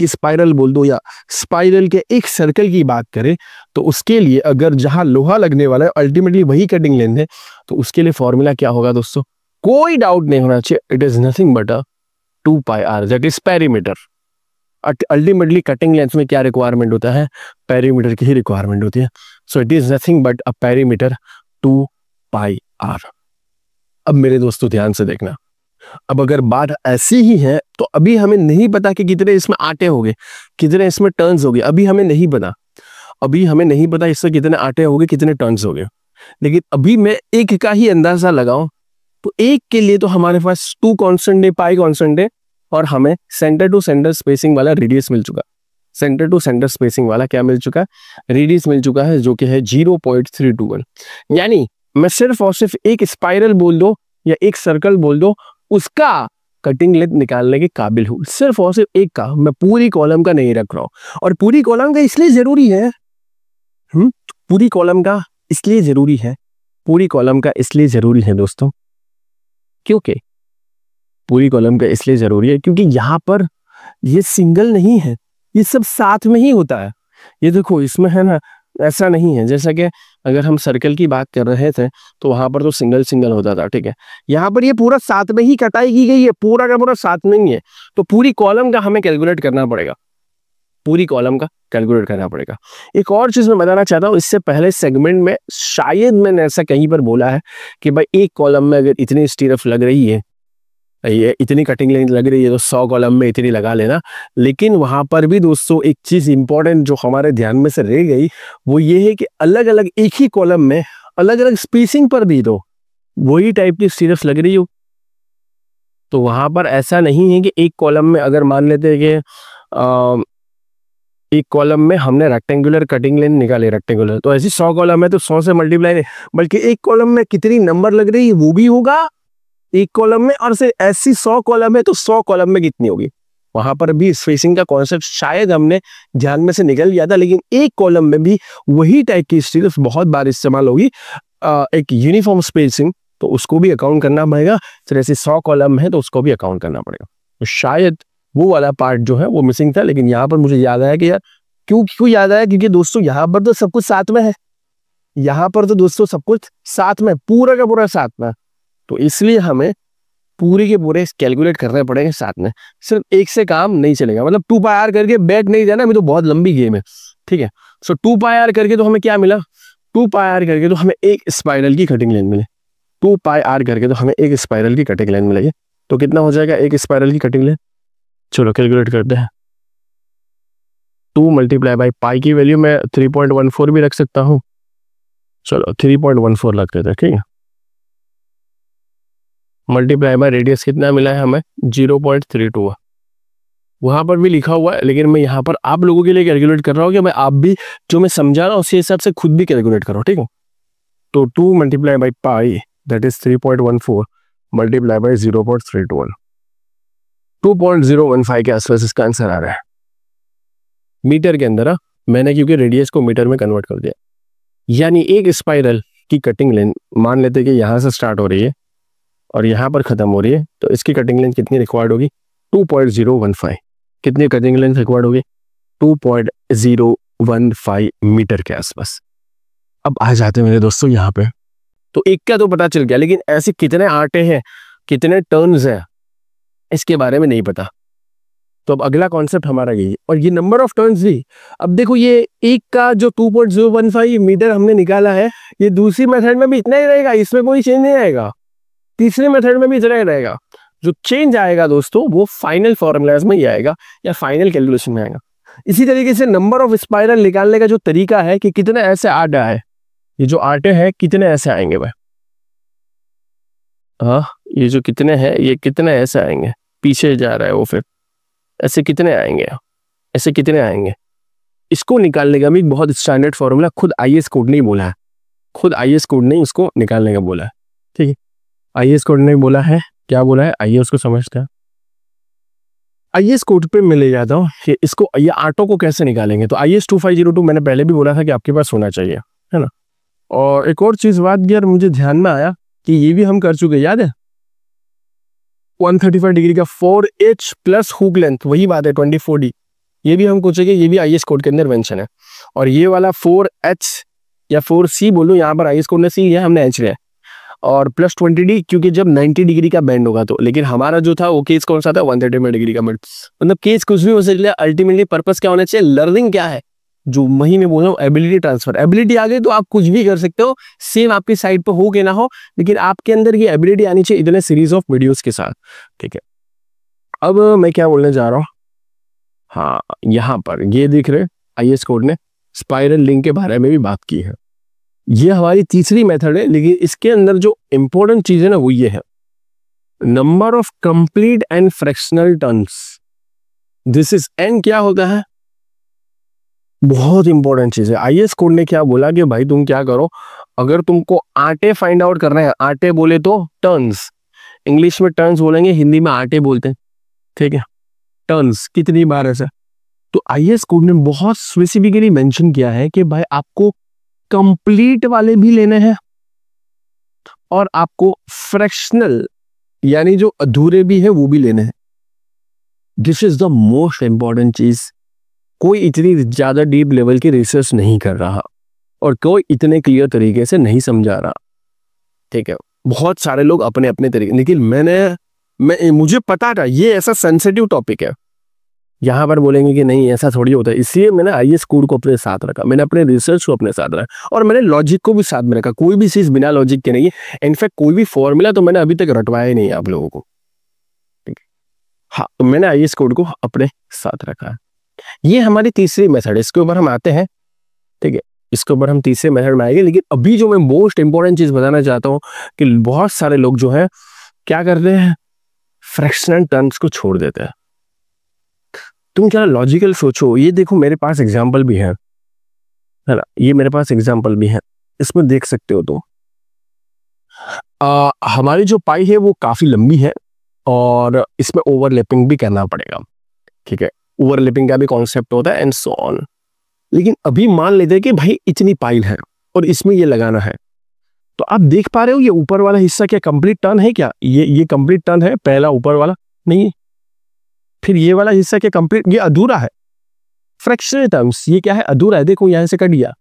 स्पाइरल बोल दो या स्पाइरल के एक सर्कल की बात करें, तो उसके लिए अगर जहां लोहा लगने वाला है अल्टीमेटली वही कटिंग लेंथ है, तो उसके लिए फॉर्मूला क्या होगा दोस्तों? कोई डाउट नहीं होना चाहिए, it is nothing but 2 pi R, that is perimeter. Ultimately cutting length में क्या रिक्वायरमेंट होता है? पेरीमीटर की ही रिक्वायरमेंट होती है। So it is nothing but a perimeter 2 pi R. अब मेरे दोस्तों ध्यान से देखना, अब अगर बात ऐसी ही है तो अभी हमें नहीं पता कि कितने इसमें आटे हो गए, कितने इसमें टर्न्स हो गए, अभी हमें नहीं पता, अभी हमें नहीं पता इससे कितने आटे हो गए, कितने टर्न्स हो गए। लेकिन अभी मैं एक का ही अंदाजा लगाऊं तो एक के लिए तो हमारे पास 2 कांस्टेंट है, पाई कांस्टेंट है, और हमें सेंटर टू सेंटर स्पेसिंग वाला रेडियस मिल चुका। सेंटर टू सेंटर स्पेसिंग वाला क्या मिल चुका है? रेडियस मिल चुका है, जो कि है 0.321। यानी मैं सिर्फ और सिर्फ एक स्पाइरल बोल दो या एक सर्कल बोल दो, उसका कटिंग लेंथ निकालने के काबिल हूं, सिर्फ और सिर्फ एक का। मैं पूरी कॉलम का नहीं रख रहा हूं, और पूरी कॉलम का इसलिए जरूरी है, पूरी कॉलम का इसलिए जरूरी है, पूरी कॉलम का इसलिए जरूरी है दोस्तों, क्योंकि पूरी कॉलम का इसलिए जरूरी है क्योंकि यहां पर ये सिंगल नहीं है, ये सब साथ में ही होता है। ये देखो इसमें है ना, ऐसा नहीं है जैसा कि अगर हम सर्कल की बात कर रहे थे तो वहां पर तो सिंगल सिंगल होता था। ठीक है, यहाँ पर ये पूरा साथ में ही कटाई की गई है, पूरा का पूरा साथ में ही है। तो पूरी कॉलम का हमें कैलकुलेट करना पड़ेगा, पूरी कॉलम का कैलकुलेट करना पड़ेगा। एक और चीज मैं बताना चाहता हूँ, इससे पहले सेगमेंट में शायद मैंने ऐसा कहीं पर बोला है कि भाई एक कॉलम में अगर इतनी स्टीरप लग रही है, ये इतनी कटिंग लेंथ लग रही है, तो 100 कॉलम में इतनी लगा लेना। लेकिन वहां पर भी दोस्तों एक चीज इंपॉर्टेंट जो हमारे ध्यान में से रह गई, वो ये है कि अलग अलग एक ही कॉलम में अलग अलग स्पेसिंग पर भी तो वही टाइप की स्टीरप्स लग रही हो। तो वहां पर ऐसा नहीं है कि एक कॉलम में अगर मान लेते हैं कि एक कॉलम में हमने रेक्टेंगुलर कटिंग लेंथ निकाले रेक्टेंगुलर, तो ऐसी 100 कॉलम है तो 100 से मल्टीप्लाई नहीं, बल्कि एक कॉलम में कितनी नंबर लग रही है वो भी होगा एक कॉलम में, और सिर्फ ऐसी 100 कॉलम है तो 100 कॉलम में कितनी होगी। वहां पर भी स्पेसिंग का कॉन्सेप्ट शायद हमने ध्यान में से निकल गया था, लेकिन एक कॉलम में भी वही टाइप की स्टीरप्स बहुत बार इस्तेमाल होगी। एक यूनिफॉर्म स्पेसिंग, तो उसको भी अकाउंट करना पड़ेगा। तो जैसे 100 कॉलम है तो उसको भी अकाउंट करना पड़ेगा। तो शायद वो वाला पार्ट जो है वो मिसिंग था, लेकिन यहाँ पर मुझे याद आया कि यार क्यों याद आया, क्योंकि दोस्तों यहाँ पर तो सब कुछ साथ में है, यहाँ पर तो दोस्तों सब कुछ साथ में, पूरा का पूरा साथ में, तो इसलिए हमें पूरे के पूरे कैलकुलेट करने पड़ेंगे साथ में, सिर्फ एक से काम नहीं चलेगा। मतलब 2πr करके बैठ नहीं जाना, अभी तो बहुत लंबी गेम है, ठीक है। सो 2πr करके तो हमें क्या मिला, 2πr करके तो हमें एक स्पाइरल की कटिंग लेंथ मिली, 2πr करके तो हमें एक स्पाइरल की कटिंग लेंथ मिलेगी। तो कितना हो जाएगा एक स्पाइरल की कटिंग लेंथ, चलो कैलकुलेट करते हैं। 2 मल्टीप्लाई बाई पाई की वैल्यू मैं 3.14 भी रख सकता हूँ, चलो 3.14 रख देते हैं, ठीक है। मल्टीप्लाई बाय रेडियस कितना मिला है हमें, 0.32 है, वहां पर भी लिखा हुआ है, लेकिन मैं यहाँ पर आप लोगों के लिए कैलकुलेट कर रहा हूँ कि मैं आप भी जो मैं समझा रहा हूँ उसी हिसाब से खुद भी कैलकुलेट करो, ठीक है। तो 2 multiply by pi that is 3.14 multiply by 0.31, 2.015 के आसपास इसका आंसर आ रहा है मीटर के अंदर। मैंने क्योंकि रेडियस को मीटर में कन्वर्ट कर दिया, यानी एक स्पाइरल की कटिंग लेंथ मान लेते कि यहाँ से स्टार्ट हो रही है और यहाँ पर खत्म हो रही है, तो इसकी कटिंग लेंथ कितनी रिक्वायर्ड होगी, 2.015। कितनी कटिंग लेंथ रिक्वायर्ड होगी, 2.015 मीटर के आसपास। अब आ जाते हैं मेरे दोस्तों यहाँ पे, तो एक का तो पता चल गया, लेकिन ऐसे कितने आटे हैं, कितने टर्न्स हैं, इसके बारे में नहीं पता। तो अब अगला कॉन्सेप्ट हमारा यही, और ये नंबर ऑफ टर्न्स भी। अब देखो ये एक का जो 2.015 मीटर हमने निकाला है, ये दूसरी मेथड में भी इतना ही रहेगा, इसमें कोई चेंज नहीं आएगा, तीसरे मेथड में भी इतना ही रहेगा। जो चेंज आएगा दोस्तों वो फाइनल फॉर्मूलाज में ही आएगा या फाइनल कैलकुलेशन में आएगा। इसी तरीके से नंबर ऑफ स्पाइरल निकालने का जो तरीका है कि कितने ऐसे आटे है, ये जो आटे हैं कितने ऐसे आएंगे भाई, हाँ ये जो कितने हैं ये कितने ऐसे आएंगे, पीछे जा रहा है वो, फिर ऐसे कितने आएंगे, ऐसे कितने आएंगे, इसको निकालने का भी बहुत स्टैंडर्ड फॉर्मूला खुद IAS कोड ने बोला है, खुद IAS कोड ने उसको निकालने का बोला है, ठीक है। IAS कोड ने बोला है, क्या बोला है, आइए उसको समझते हैं। IAS कोड पे मैं ले जाता हूँ कि इसको, ये आटो को कैसे निकालेंगे। तो IAS 2502 मैंने पहले भी बोला था कि आपके पास होना चाहिए, है ना। और एक और चीज बात यार मुझे ध्यान में आया कि ये भी हम कर चुके, याद है 135 डिग्री का 4H प्लस हुक लेंथ, वही बात है 24D, ये भी हम पूछेंगे, ये भी IAS कोड के अंदर मेंशन है। और ये वाला 4H या 4C बोलो, यहाँ पर IAS कोड ने C लिया, हमने H लिया, और प्लस 20D क्योंकि जब 90 डिग्री का बैंड होगा तो। लेकिन हमारा जो था वो केस कौन सा था, 135 डिग्री का बैंड। मतलब केस कुछ भी हो सकता है, अल्टीमेटली पर्पस क्या होना चाहिए, लर्निंग क्या है, जो वही मैं बोल रहा हूँ एबिलिटी ट्रांसफर। एबिलिटी आ गई तो आप कुछ भी कर सकते हो, सेम आपकी साइड पर हो के ना हो, लेकिन आपके अंदर ये एबिलिटी आनी चाहिए इतने सीरीज ऑफ वीडियोस के साथ, ठीक है। अब मैं क्या बोलने जा रहा हूँ, हाँ यहाँ पर ये देख रहे IAS कोड ने स्पाइरल लिंक के बारे में भी बात की है। ये हमारी तीसरी मेथड है, लेकिन इसके अंदर जो इंपॉर्टेंट चीज है ना वो ये है, number of complete and fractional turns. This is an क्या होता है, बहुत इंपॉर्टेंट चीज है। IAS कोड ने क्या बोला कि भाई तुम क्या करो, अगर तुमको आटे फाइंड आउट करना है, आटे बोले तो टर्न्स, इंग्लिश में टर्न्स बोलेंगे, हिंदी में आटे बोलते हैं, ठीक है। टर्न्स कितनी बार ऐसा, तो IAS कोड ने बहुत स्पेसिफिकली मेंशन किया है कि भाई आपको कंप्लीट वाले भी लेने हैं और आपको फ्रैक्शनल यानी जो अधूरे भी है वो भी लेने हैं। This is the most important चीज। कोई इतनी ज्यादा डीप लेवल की रिसर्च नहीं कर रहा और कोई इतने क्लियर तरीके से नहीं समझा रहा, ठीक है। बहुत सारे लोग अपने अपने तरीके, लेकिन मुझे पता था ये ऐसा सेंसिटिव टॉपिक है, यहाँ पर बोलेंगे कि नहीं ऐसा थोड़ी होता है, इसलिए मैंने IAS कोड को अपने साथ रखा, मैंने अपने रिसर्च को अपने साथ रखा और मैंने लॉजिक को भी साथ में रखा। कोई भी चीज बिना लॉजिक के नहीं है, इनफैक्ट कोई भी फॉर्मूला तो मैंने अभी तक रटवाया ही नहीं आप लोगों को, ठीक है। हाँ तो मैंने IAS कोड को अपने साथ रखा है। ये हमारी तीसरी मेथड है, इसके ऊपर हम आते हैं, ठीक है। इसके ऊपर हम तीसरे मेथड में आएंगे, लेकिन अभी जो मैं मोस्ट इंपॉर्टेंट चीज बताना चाहता हूँ कि बहुत सारे लोग जो है क्या करते हैं, फ्रैक्शनल टर्म्स को छोड़ देते हैं। तुम क्या लॉजिकल सोचो, ये देखो मेरे पास एग्जाम्पल भी है ना, ये मेरे पास एग्जाम्पल भी है, इसमें देख सकते हो तुम। हमारी जो पाई है वो काफी लंबी है और इसमें ओवरलैपिंग भी करना पड़ेगा, ठीक है। ओवरलैपिंग का भी कॉन्सेप्ट होता है एंड सो ऑन। लेकिन अभी मान लेते हैं कि भाई इतनी पाइल है और इसमें ये लगाना है, तो आप देख पा रहे हो ये ऊपर वाला हिस्सा क्या कंप्लीट टर्न है क्या, ये कंप्लीट टर्न है पहला ऊपर वाला, नहीं फिर ये वाला हिस्सा क्या कंप्लीट, ये अधूरा है, फ्रैक्शनल टर्म्स, ये क्या है, अधूरा है, देखो यहां से कट गया।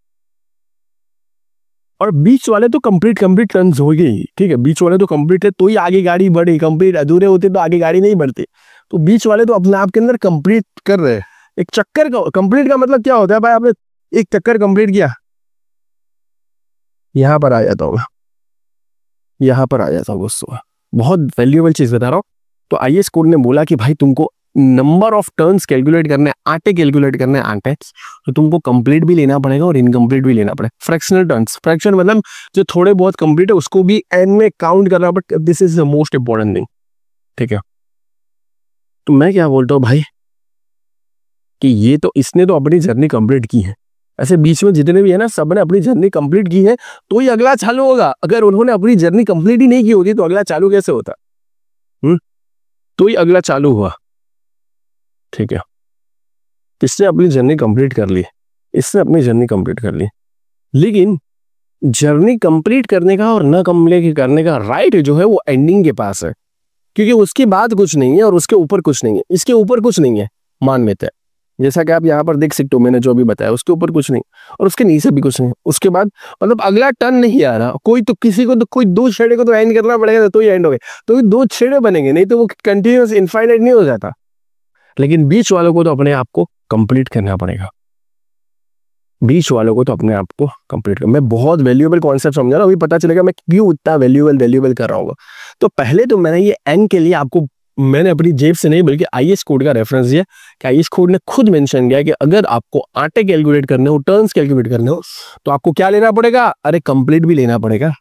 और बीच वाले तो कंप्लीट टर्न्स हो गई, ठीक है, बीच वाले तो कंप्लीट है तो ही आगे गाड़ी बढ़ी, कंप्लीट अधूरे होते तो आगे गाड़ी नहीं बढ़ती। तो बीच वाले तो अपने आप के अंदर कंप्लीट कर रहे हैं। एक चक्कर का कंप्लीट का मतलब क्या होता है भाई, आपने एक चक्कर कंप्लीट किया, यहां पर आ जाता हूँ, यहां पर आ जाता हूँ दोस्तों, बहुत वैल्यूएबल चीज बता रहा हूँ। तो आईएएस कोड ने बोला कि भाई तुमको नंबर ऑफ टर्न्स कैलकुलेट करने, आटे कैलकुलेट करने आटे, तो तुमको कंप्लीट भी लेना पड़ेगा और इनकम्प्लीट भी लेना पड़ेगा। फ्रैक्शनल टर्न्स, फ्रैक्शन मतलब जो थोड़े बहुत कंप्लीट है उसको भी एन में काउंट करना, but this is the most important thing, ठीक है। तो मैं क्या बोलता हूँ भाई कि ये तो इसने तो अपनी जर्नी कंप्लीट की है, ऐसे बीच में जितने भी है ना सब ने अपनी जर्नी कंप्लीट की है, तो ही अगला चालू होगा। अगर उन्होंने अपनी जर्नी कंप्लीट ही नहीं की होती तो अगला चालू कैसे होता, तो ही अगला चालू हुआ, ठीक है। इसने अपनी जर्नी कंप्लीट कर ली, इसने अपनी जर्नी कंप्लीट कर ली, लेकिन जर्नी कंप्लीट करने का और न कंप्लीट करने का राइट जो है वो एंडिंग के पास है, क्योंकि उसके बाद कुछ नहीं है और उसके ऊपर कुछ नहीं है, इसके ऊपर कुछ नहीं है मान लेते हैं, जैसा कि आप यहाँ पर देख सकते हो, मैंने जो भी बताया उसके ऊपर कुछ नहीं और उसके नीचे भी कुछ नहीं। उसके बाद मतलब अगला टर्न नहीं आ रहा, कोई तो किसी को तो कोई दो छेड़े को तो एंड करना पड़ेगा, तो ही एंड हो गए, तो दो छेड़े बनेंगे, नहीं तो वो कंटिन्यूअस इनफाइनाइट नहीं हो जाता। लेकिन बीच वालों को तो अपने आप को कंप्लीट करना पड़ेगा, बीच वालों को तो अपने आप को कंप्लीट कर। मैं बहुत वैल्यूएबल कॉन्सेप्ट समझा रहा हूँ, अभी पता चलेगा मैं क्यों इतना वैल्यूएबल कर रहा हूँ। तो पहले तो मैंने ये एन के लिए आपको, मैंने अपनी जेब से नहीं बल्कि आईएएस कोड का रेफरेंस दिया कि आईएएस कोड ने खुद मेंशन किया कि अगर आपको आटे कैलकुलेट करने हो, टर्न्स कैलकुलेट करने हो, तो आपको क्या लेना पड़ेगा, अरे कंप्लीट भी लेना पड़ेगा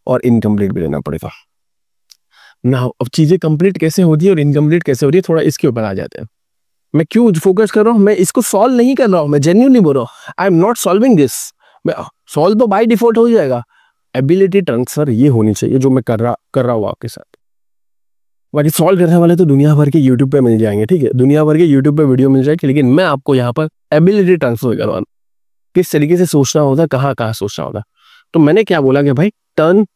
और इनकम्प्लीट भी लेना पड़ेगा ना। अब चीजें कंप्लीट कैसे होती है और इनकम्प्लीट कैसे होती है, थोड़ा इसके ऊपर आ जाते हैं। मैं क्यों फोकस कर रहा हूं, मैं इसको सॉल्व नहीं कर रहा हूं, मैं जेन्युइनली बोल रहा हूं, I am not solving this. मैं सॉल्व तो बाय डिफॉल्ट हो जाएगा, एबिलिटी ट्रांसफर ये होनी चाहिए जो मैं कर रहा हूं आपके साथ। बाकी सॉल्व करने वाले तो दुनिया भर के यूट्यूब पे मिल जाएंगे, ठीक है, दुनिया भर के यूट्यूब पे वीडियो मिल जाएगी, लेकिन मैं आपको यहाँ पर एबिलिटी ट्रांसफर करवाना, किस तरीके से सोचना होता है, कहाँ सोचना होता है। तो मैंने क्या बोला कि भाई टर्न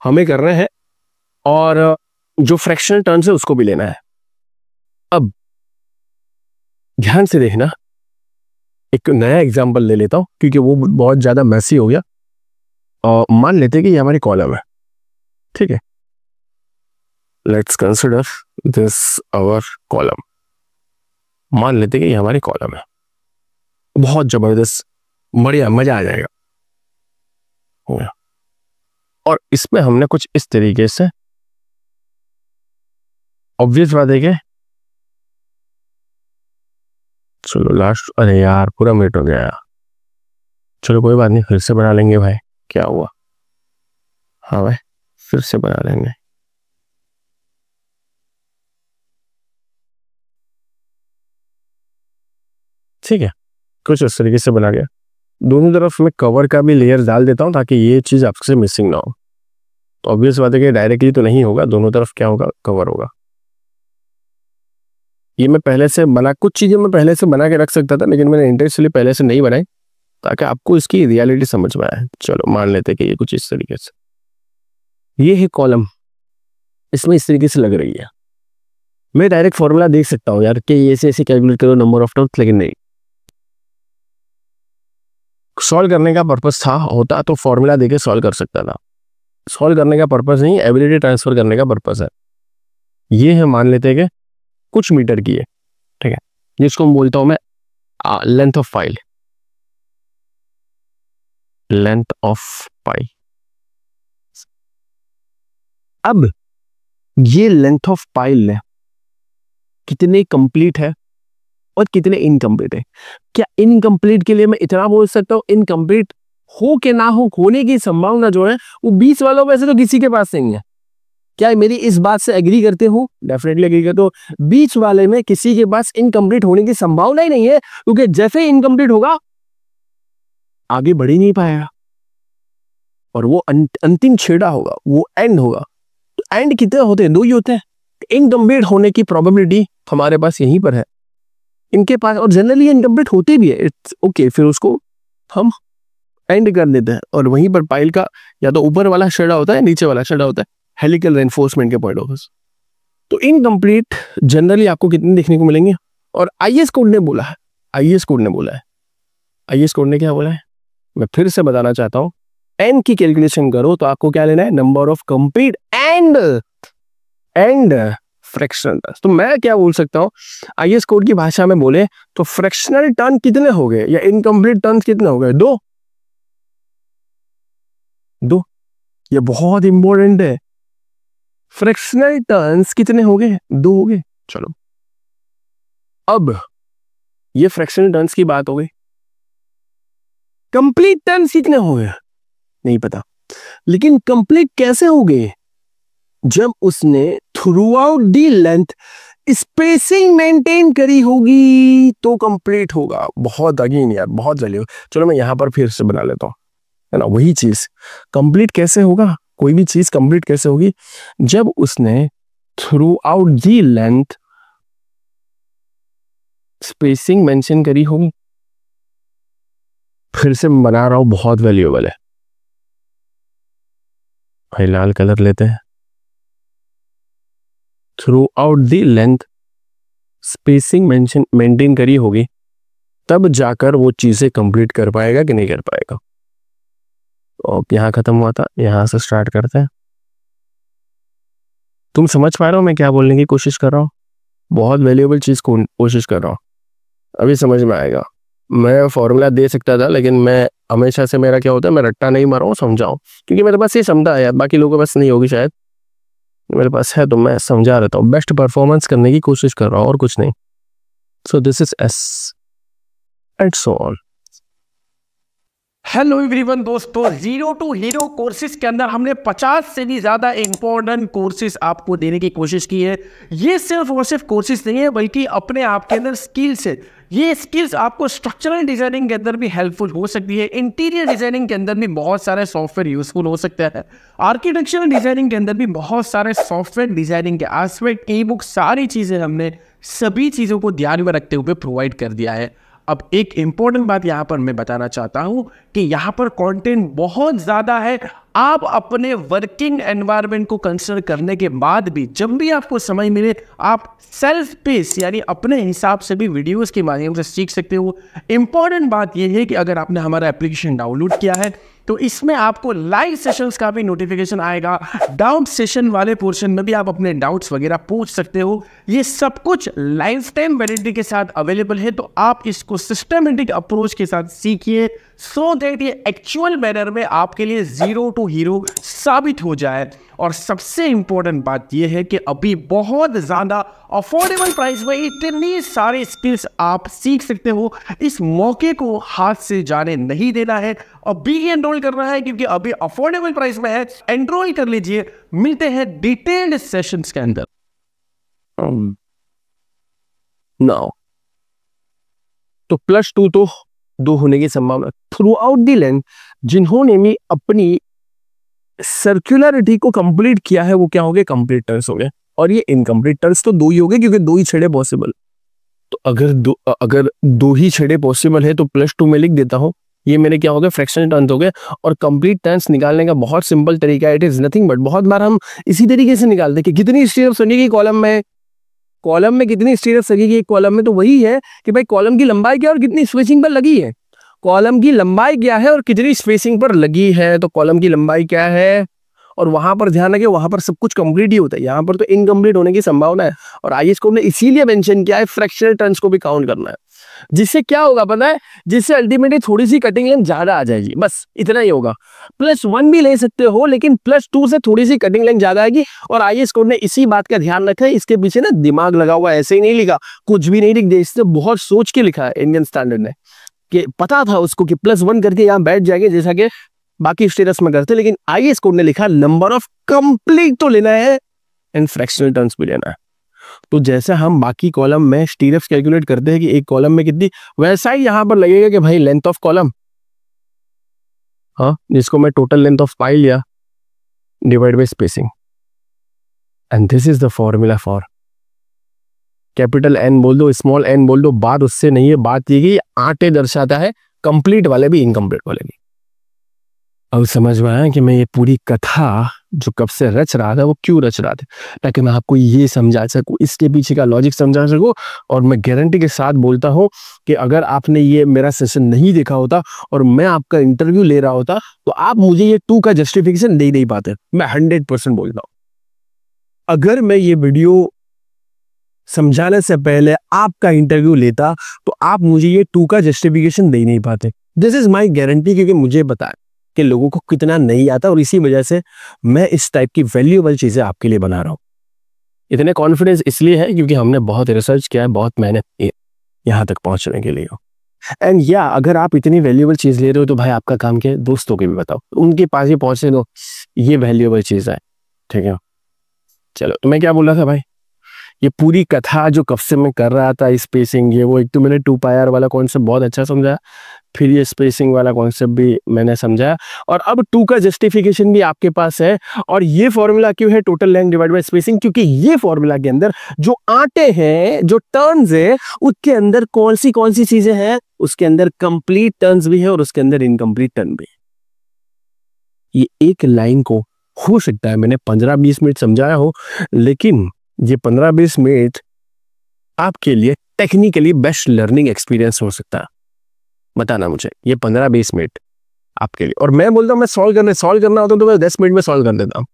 हमें करना है और जो फ्रैक्शनल टर्न है उसको भी लेना है। अब ध्यान से देखना, एक नया एग्जांपल ले लेता हूं क्योंकि वो बहुत ज्यादा मैसी हो गया। और मान लेते कि ये हमारी कॉलम है, ठीक है, let's consider this our column. मान लेते कि ये हमारी कॉलम है, बहुत जबरदस्त बढ़िया मजा आ जाएगा हो गया। और इसमें हमने कुछ इस तरीके से, ऑब्वियस बात है कि चलो लास्ट, अरे यार पूरा मिनट हो गया, चलो कोई बात नहीं, फिर से बना लेंगे भाई, क्या हुआ, हाँ भाई फिर से बना लेंगे। ठीक है, कुछ इस तरीके से बना गया। दोनों तरफ मैं कवर का भी लेयर डाल देता हूं ताकि ये चीज आपसे मिसिंग ना हो। तो ऑब्वियस बात है कि डायरेक्टली तो नहीं होगा, दोनों तरफ क्या होगा, कवर होगा। ये मैं पहले से बना, कुछ चीजें मैं पहले से बना के रख सकता था, लेकिन मैंने इंटेंशनली पहले से नहीं बनाई ताकि आपको इसकी रियलिटी समझ में आए। चलो मान लेते कि ये कुछ इस तरीके से, ये है कॉलम, इसमें इस तरीके से लग रही है। मैं डायरेक्ट फॉर्मूला देख सकता हूँ यार कि ऐसे ऐसे कैलकुलेट करो नंबर ऑफ टर्म्स, लेकिन नहीं, सॉल्व करने का पर्पस था होता तो फॉर्मूला देके सॉल्व कर सकता था। सॉल्व करने का पर्पस नहीं, एबिलिटी ट्रांसफर करने का पर्पस है। ये है, मान लेते हैं कि कुछ मीटर की है, ठीक है, जिसको मैं बोलता हूं मैं length of file, length of pi. अब ये लेंथ ऑफ पाइल है कितने कंप्लीट है और कितने इनकम्प्लीट है। क्या इनकम्प्लीट के लिए मैं इतना बोल सकता हूं, इनकम्प्लीट हो के ना हो, होने की संभावना जो है वो 20 वालों में से तो किसी के पास नहीं है। क्या मेरी इस बात से एग्री करते हो? डेफिनेटली एग्री करते हो। 20 वाले में किसी के पास इनकम्प्लीट होने की संभावना ही नहीं है, क्योंकि जैसे ही इनकम्प्लीट होगा आगे बढ़ ही नहीं पाएगा और वो अंतिम छेड़ा होगा, वो एंड होगा। तो एंड कितने होते हैं? 2 ही होते हैं। इनकम्प्लीट होने की प्रोबेबिलिटी हमारे पास यहीं पर है, इनके पास, और जनरली इनकम्प्लीट होते भी है। इट्स ओके, फिर उसको हम एंड कर देते हैं और वहीं पर पाइल का या तो ऊपर वाला छेड़ा होता है, नीचे वाला छेड़ा होता है, हेलिकल रेनफोर्समेंट के पॉइंट ऑफ व्यू। तो इनकम्प्लीट जनरली आपको कितने देखने को मिलेंगे? और आईएस कोड ने बोला है, आईएस कोड ने क्या बोला है, मैं फिर से बताना चाहता हूं, एन की कैलकुलेशन करो तो आपको क्या लेना है, number of complete and fractional turns. तो मैं क्या बोल सकता हूं, आईएस कोड की भाषा में बोले तो फ्रैक्शनल टर्न कितने हो गए या इनकम्प्लीट टर्न्स कितने हो गए? दो। ये बहुत इंपॉर्टेंट है। फ्रैक्शनल टर्न्स कितने हो गए? 2 हो गए। चलो अब ये फ्रैक्शनल टर्न्स की बात हो गई। कंप्लीट टर्न्स कितने हो गए नहीं पता, लेकिन कंप्लीट कैसे हो गए? जब उसने through out the length spacing maintain करी होगी तो कंप्लीट होगा। बहुत अगेन यार, बहुत जल्दी। चलो मैं यहां पर फिर से बना लेता हूं, है ना, वही चीज। कंप्लीट कैसे होगा, कोई भी चीज कंप्लीट कैसे होगी? जब उसने through out the length spacing mention करी होगी। फिर से बना रहा हूं, बहुत वैल्यूएबल है भाई, लाल कलर लेते हैं। Through out the length spacing maintain करी होगी, तब जाकर वो चीजें कंप्लीट कर पाएगा कि नहीं कर पाएगा। और यहां खत्म हुआ था, यहां से स्टार्ट करते हैं। तुम समझ पा रहे हो मैं क्या बोलने की कोशिश कर रहा हूं? बहुत वैल्यूएबल चीज को कोशिश कर रहा हूं, अभी समझ में आएगा। मैं फॉर्मूला दे सकता था, लेकिन मैं हमेशा से, मेरा क्या होता है, मैं रट्टा नहीं मार रहा हूँ, समझाऊं, क्योंकि मेरे पास ये क्षमता है यार, बाकी लोगों के पास नहीं होगी शायद, मेरे पास है तो मैं समझा रहता हूँ। बेस्ट परफॉर्मेंस करने की कोशिश कर रहा हूँ और कुछ नहीं। So this is S and so on. Hello everyone दोस्तों, जीरो टू हीरो कोर्सेज के अंदर हमने 50 से भी ज़्यादा इंपॉर्टेंट कोर्सेज आपको देने की कोशिश की है। ये सिर्फ और सिर्फ कोर्सेज नहीं है, बल्कि अपने आप के अंदर स्किल्स है। ये स्किल्स आपको स्ट्रक्चरल डिजाइनिंग के अंदर भी हेल्पफुल हो सकती है, इंटीरियर डिजाइनिंग के अंदर भी बहुत सारे सॉफ्टवेयर यूजफुल हो सकते हैं, आर्किटेक्चरल डिजाइनिंग के अंदर भी बहुत सारे सॉफ्टवेयर डिजाइनिंग के एस्पेक्ट, ई बुक, सारी चीज़ें हमने सभी चीज़ों को ध्यान में रखते हुए प्रोवाइड कर दिया है। अब एक इंपॉर्टेंट बात यहाँ पर मैं बताना चाहता हूँ कि यहाँ पर कंटेंट बहुत ज़्यादा है। आप अपने वर्किंग एनवायरनमेंट को कंसिडर करने के बाद भी जब भी आपको समय मिले, आप सेल्फ पेस यानी अपने हिसाब से भी वीडियोस के माध्यम से सीख सकते हो। इंपॉर्टेंट बात यह है कि अगर आपने हमारा एप्लीकेशन डाउनलोड किया है तो इसमें आपको लाइव सेशंस का भी नोटिफिकेशन आएगा। डाउट सेशन वाले पोर्शन में भी आप अपने डाउट्स वगैरह पूछ सकते हो। ये सब कुछ लाइफ टाइम वैलिडिटी के साथ अवेलेबल है, तो आप इसको सिस्टमेटिक अप्रोच के साथ सीखिए, सो दैट ये एक्चुअल मैनर में आपके लिए जीरो टू हीरो साबित हो जाए। और सबसे इंपॉर्टेंट बात यह है कि अभी बहुत ज़्यादा अफोर्डेबल प्राइस में इतनी सारी स्किल्स आप सीख सकते हो। इस मौके को हाथ से जाने नहीं देना है, अभी ही एनरोल करना है, क्योंकि अभी अफोर्डेबल प्राइस में है। एनरोल कर लीजिए, मिलते हैं डिटेल्ड सेशंस के अंदर। नाउ तो +2 तो 2 होने की संभावना। थ्रू आउट दी लेंथ जिन्होंने भी अपनी सर्कुलरिटी को कंप्लीट किया है वो क्या हो गए, कंप्लीट टर्न्स हो गए। और ये इनकम्प्लीट टर्न्स तो 2 ही हो गए, क्योंकि 2 ही छेड़े पॉसिबल। तो अगर दो ही छेड़े पॉसिबल है तो +2 में लिख देता हूं, ये मेरे क्या हो गए, फ्रैक्शनल टर्न्स हो गए। और कंप्लीट टर्न्स निकालने का बहुत सिंपल तरीका है, इट इज नथिंग बट, बहुत बार हम इसी तरीके से निकालते हैं कि कितनी स्टीयर्स लगेगी कॉलम में कितनी स्टीयर्स लगेगी एक कॉलम में। तो वही है कि भाई कॉलम की लंबाई क्या और कितनी स्पेसिंग पर लगी है, कॉलम की लंबाई क्या है और कितनी स्पेसिंग पर लगी है। तो कॉलम की लंबाई क्या है, और वहां पर ध्यान रखिए, वहां पर सब कुछ कंप्लीट ही होता है, यहाँ पर तो इनकम्प्लीट होने की संभावना है। और आईएस कोड ने इसीलिए मेंशन किया है फ्रैक्शनल टर्न्स को भी काउंट करना है। जिससे क्या होगा पता है, जिससे अल्टीमेटली थोड़ी सी कटिंग लेंथ ज्यादा आ जाएगी, बस इतना ही होगा। +1 भी ले सकते हो, लेकिन +2 से थोड़ी सी कटिंग लेंथ ज्यादा आएगी। और आईएस कोड ने इसी बात का ध्यान रखा है, इसके पीछे ना दिमाग लगा हुआ, ऐसे ही नहीं लिखा, कुछ भी नहीं लिख दिया, इससे बहुत सोच के लिखा है इंडियन स्टैंडर्ड ने, कि पता था उसको कि +1 करके यहाँ बैठ जाएंगे जैसा कि बाकी स्टेटस में करते। लेकिन आईएस कोड ने लिखा नंबर ऑफ कंप्लीट तो लेना है एंड फ्रैक्शनल टर्न्स भी लेना है। तो जैसे हम बाकी कॉलम में स्टीरप्स कैलकुलेट करते हैं कि एक कॉलम में कितनी, वैसा ही यहां पर लगेगा कि भाई लेंथ ऑफ कॉलम, हाँ, जिसको मैं टोटल लेंथ ऑफ पाई लिया divide by spacing, and this is the formula for capital N बोल दो, स्मॉल n बोल दो, बात उससे नहीं है। बात ये कि आटे दर्शाता है कंप्लीट वाले भी इनकम्प्लीट वाले भी। अब समझ में आया कि मैं ये पूरी कथा जो कब से रच रहा था वो क्यों रच रहा था, ताकि मैं आपको ये समझा सकूं, इसके पीछे का लॉजिक समझा सकूं। और मैं गारंटी के साथ बोलता हूं कि अगर आपने ये मेरा सेशन नहीं देखा होता और मैं आपका इंटरव्यू ले रहा होता तो आप मुझे ये 2 का जस्टिफिकेशन दे नहीं पाते। मैं 100% बोलता हूं, अगर मैं ये वीडियो समझाने से पहले आपका इंटरव्यू लेता तो आप मुझे ये 2 का जस्टिफिकेशन दे नहीं पाते। दिस इज माई गारंटी, क्योंकि मुझे पता है कि लोगों को कितना नहीं आता, और इसी वजह से मैं इस टाइप की वैल्यूएबल चीजें आपके लिए बना रहा हूं। इतने कॉन्फिडेंस इसलिए है क्योंकि हमने बहुत रिसर्च किया है, बहुत मेहनत की यहां तक पहुंचने के लिए। एंड या अगर आप इतनी वैल्यूएबल चीज ले रहे हो तो भाई आपका काम क्या है, दोस्तों को भी बताओ, उनके पास ही पहुंचने दो, ये वैल्यूएबल चीज है, ठीक है। चलो, तो मैं क्या बोल रहा था भाई, ये पूरी कथा जो कब से मैं कर रहा था, स्पेसिंग ये वो, एक तो मैंने 2 पाई आर वाला कॉन्सेप्ट बहुत अच्छा समझा, फिर ये स्पेसिंग वाला कॉन्सेप्ट भी मैंने समझा, और अब 2 का जस्टिफिकेशन भी आपके पास है। और ये फॉर्मूला क्यों है, total length divide by spacing, क्योंकि ये फॉर्मूला के अंदर जो आटे हैं, जो टर्न्स है, उसके अंदर कौन सी चीजें हैं, उसके अंदर कंप्लीट टर्न्स भी है और उसके अंदर इनकम्प्लीट टर्न भी है। ये एक लाइन को हो सकता है मैंने 15-20 मिनट समझाया हो, लेकिन ये 15-20 मिनट आपके लिए टेक्निकली बेस्ट लर्निंग एक्सपीरियंस हो सकता है। बताना मुझे, ये 15-20 मिनट आपके लिए। और मैं बोलता हूँ, मैं सॉल्व करना होता तो मैं 10 मिनट में सॉल्व कर देता हूँ।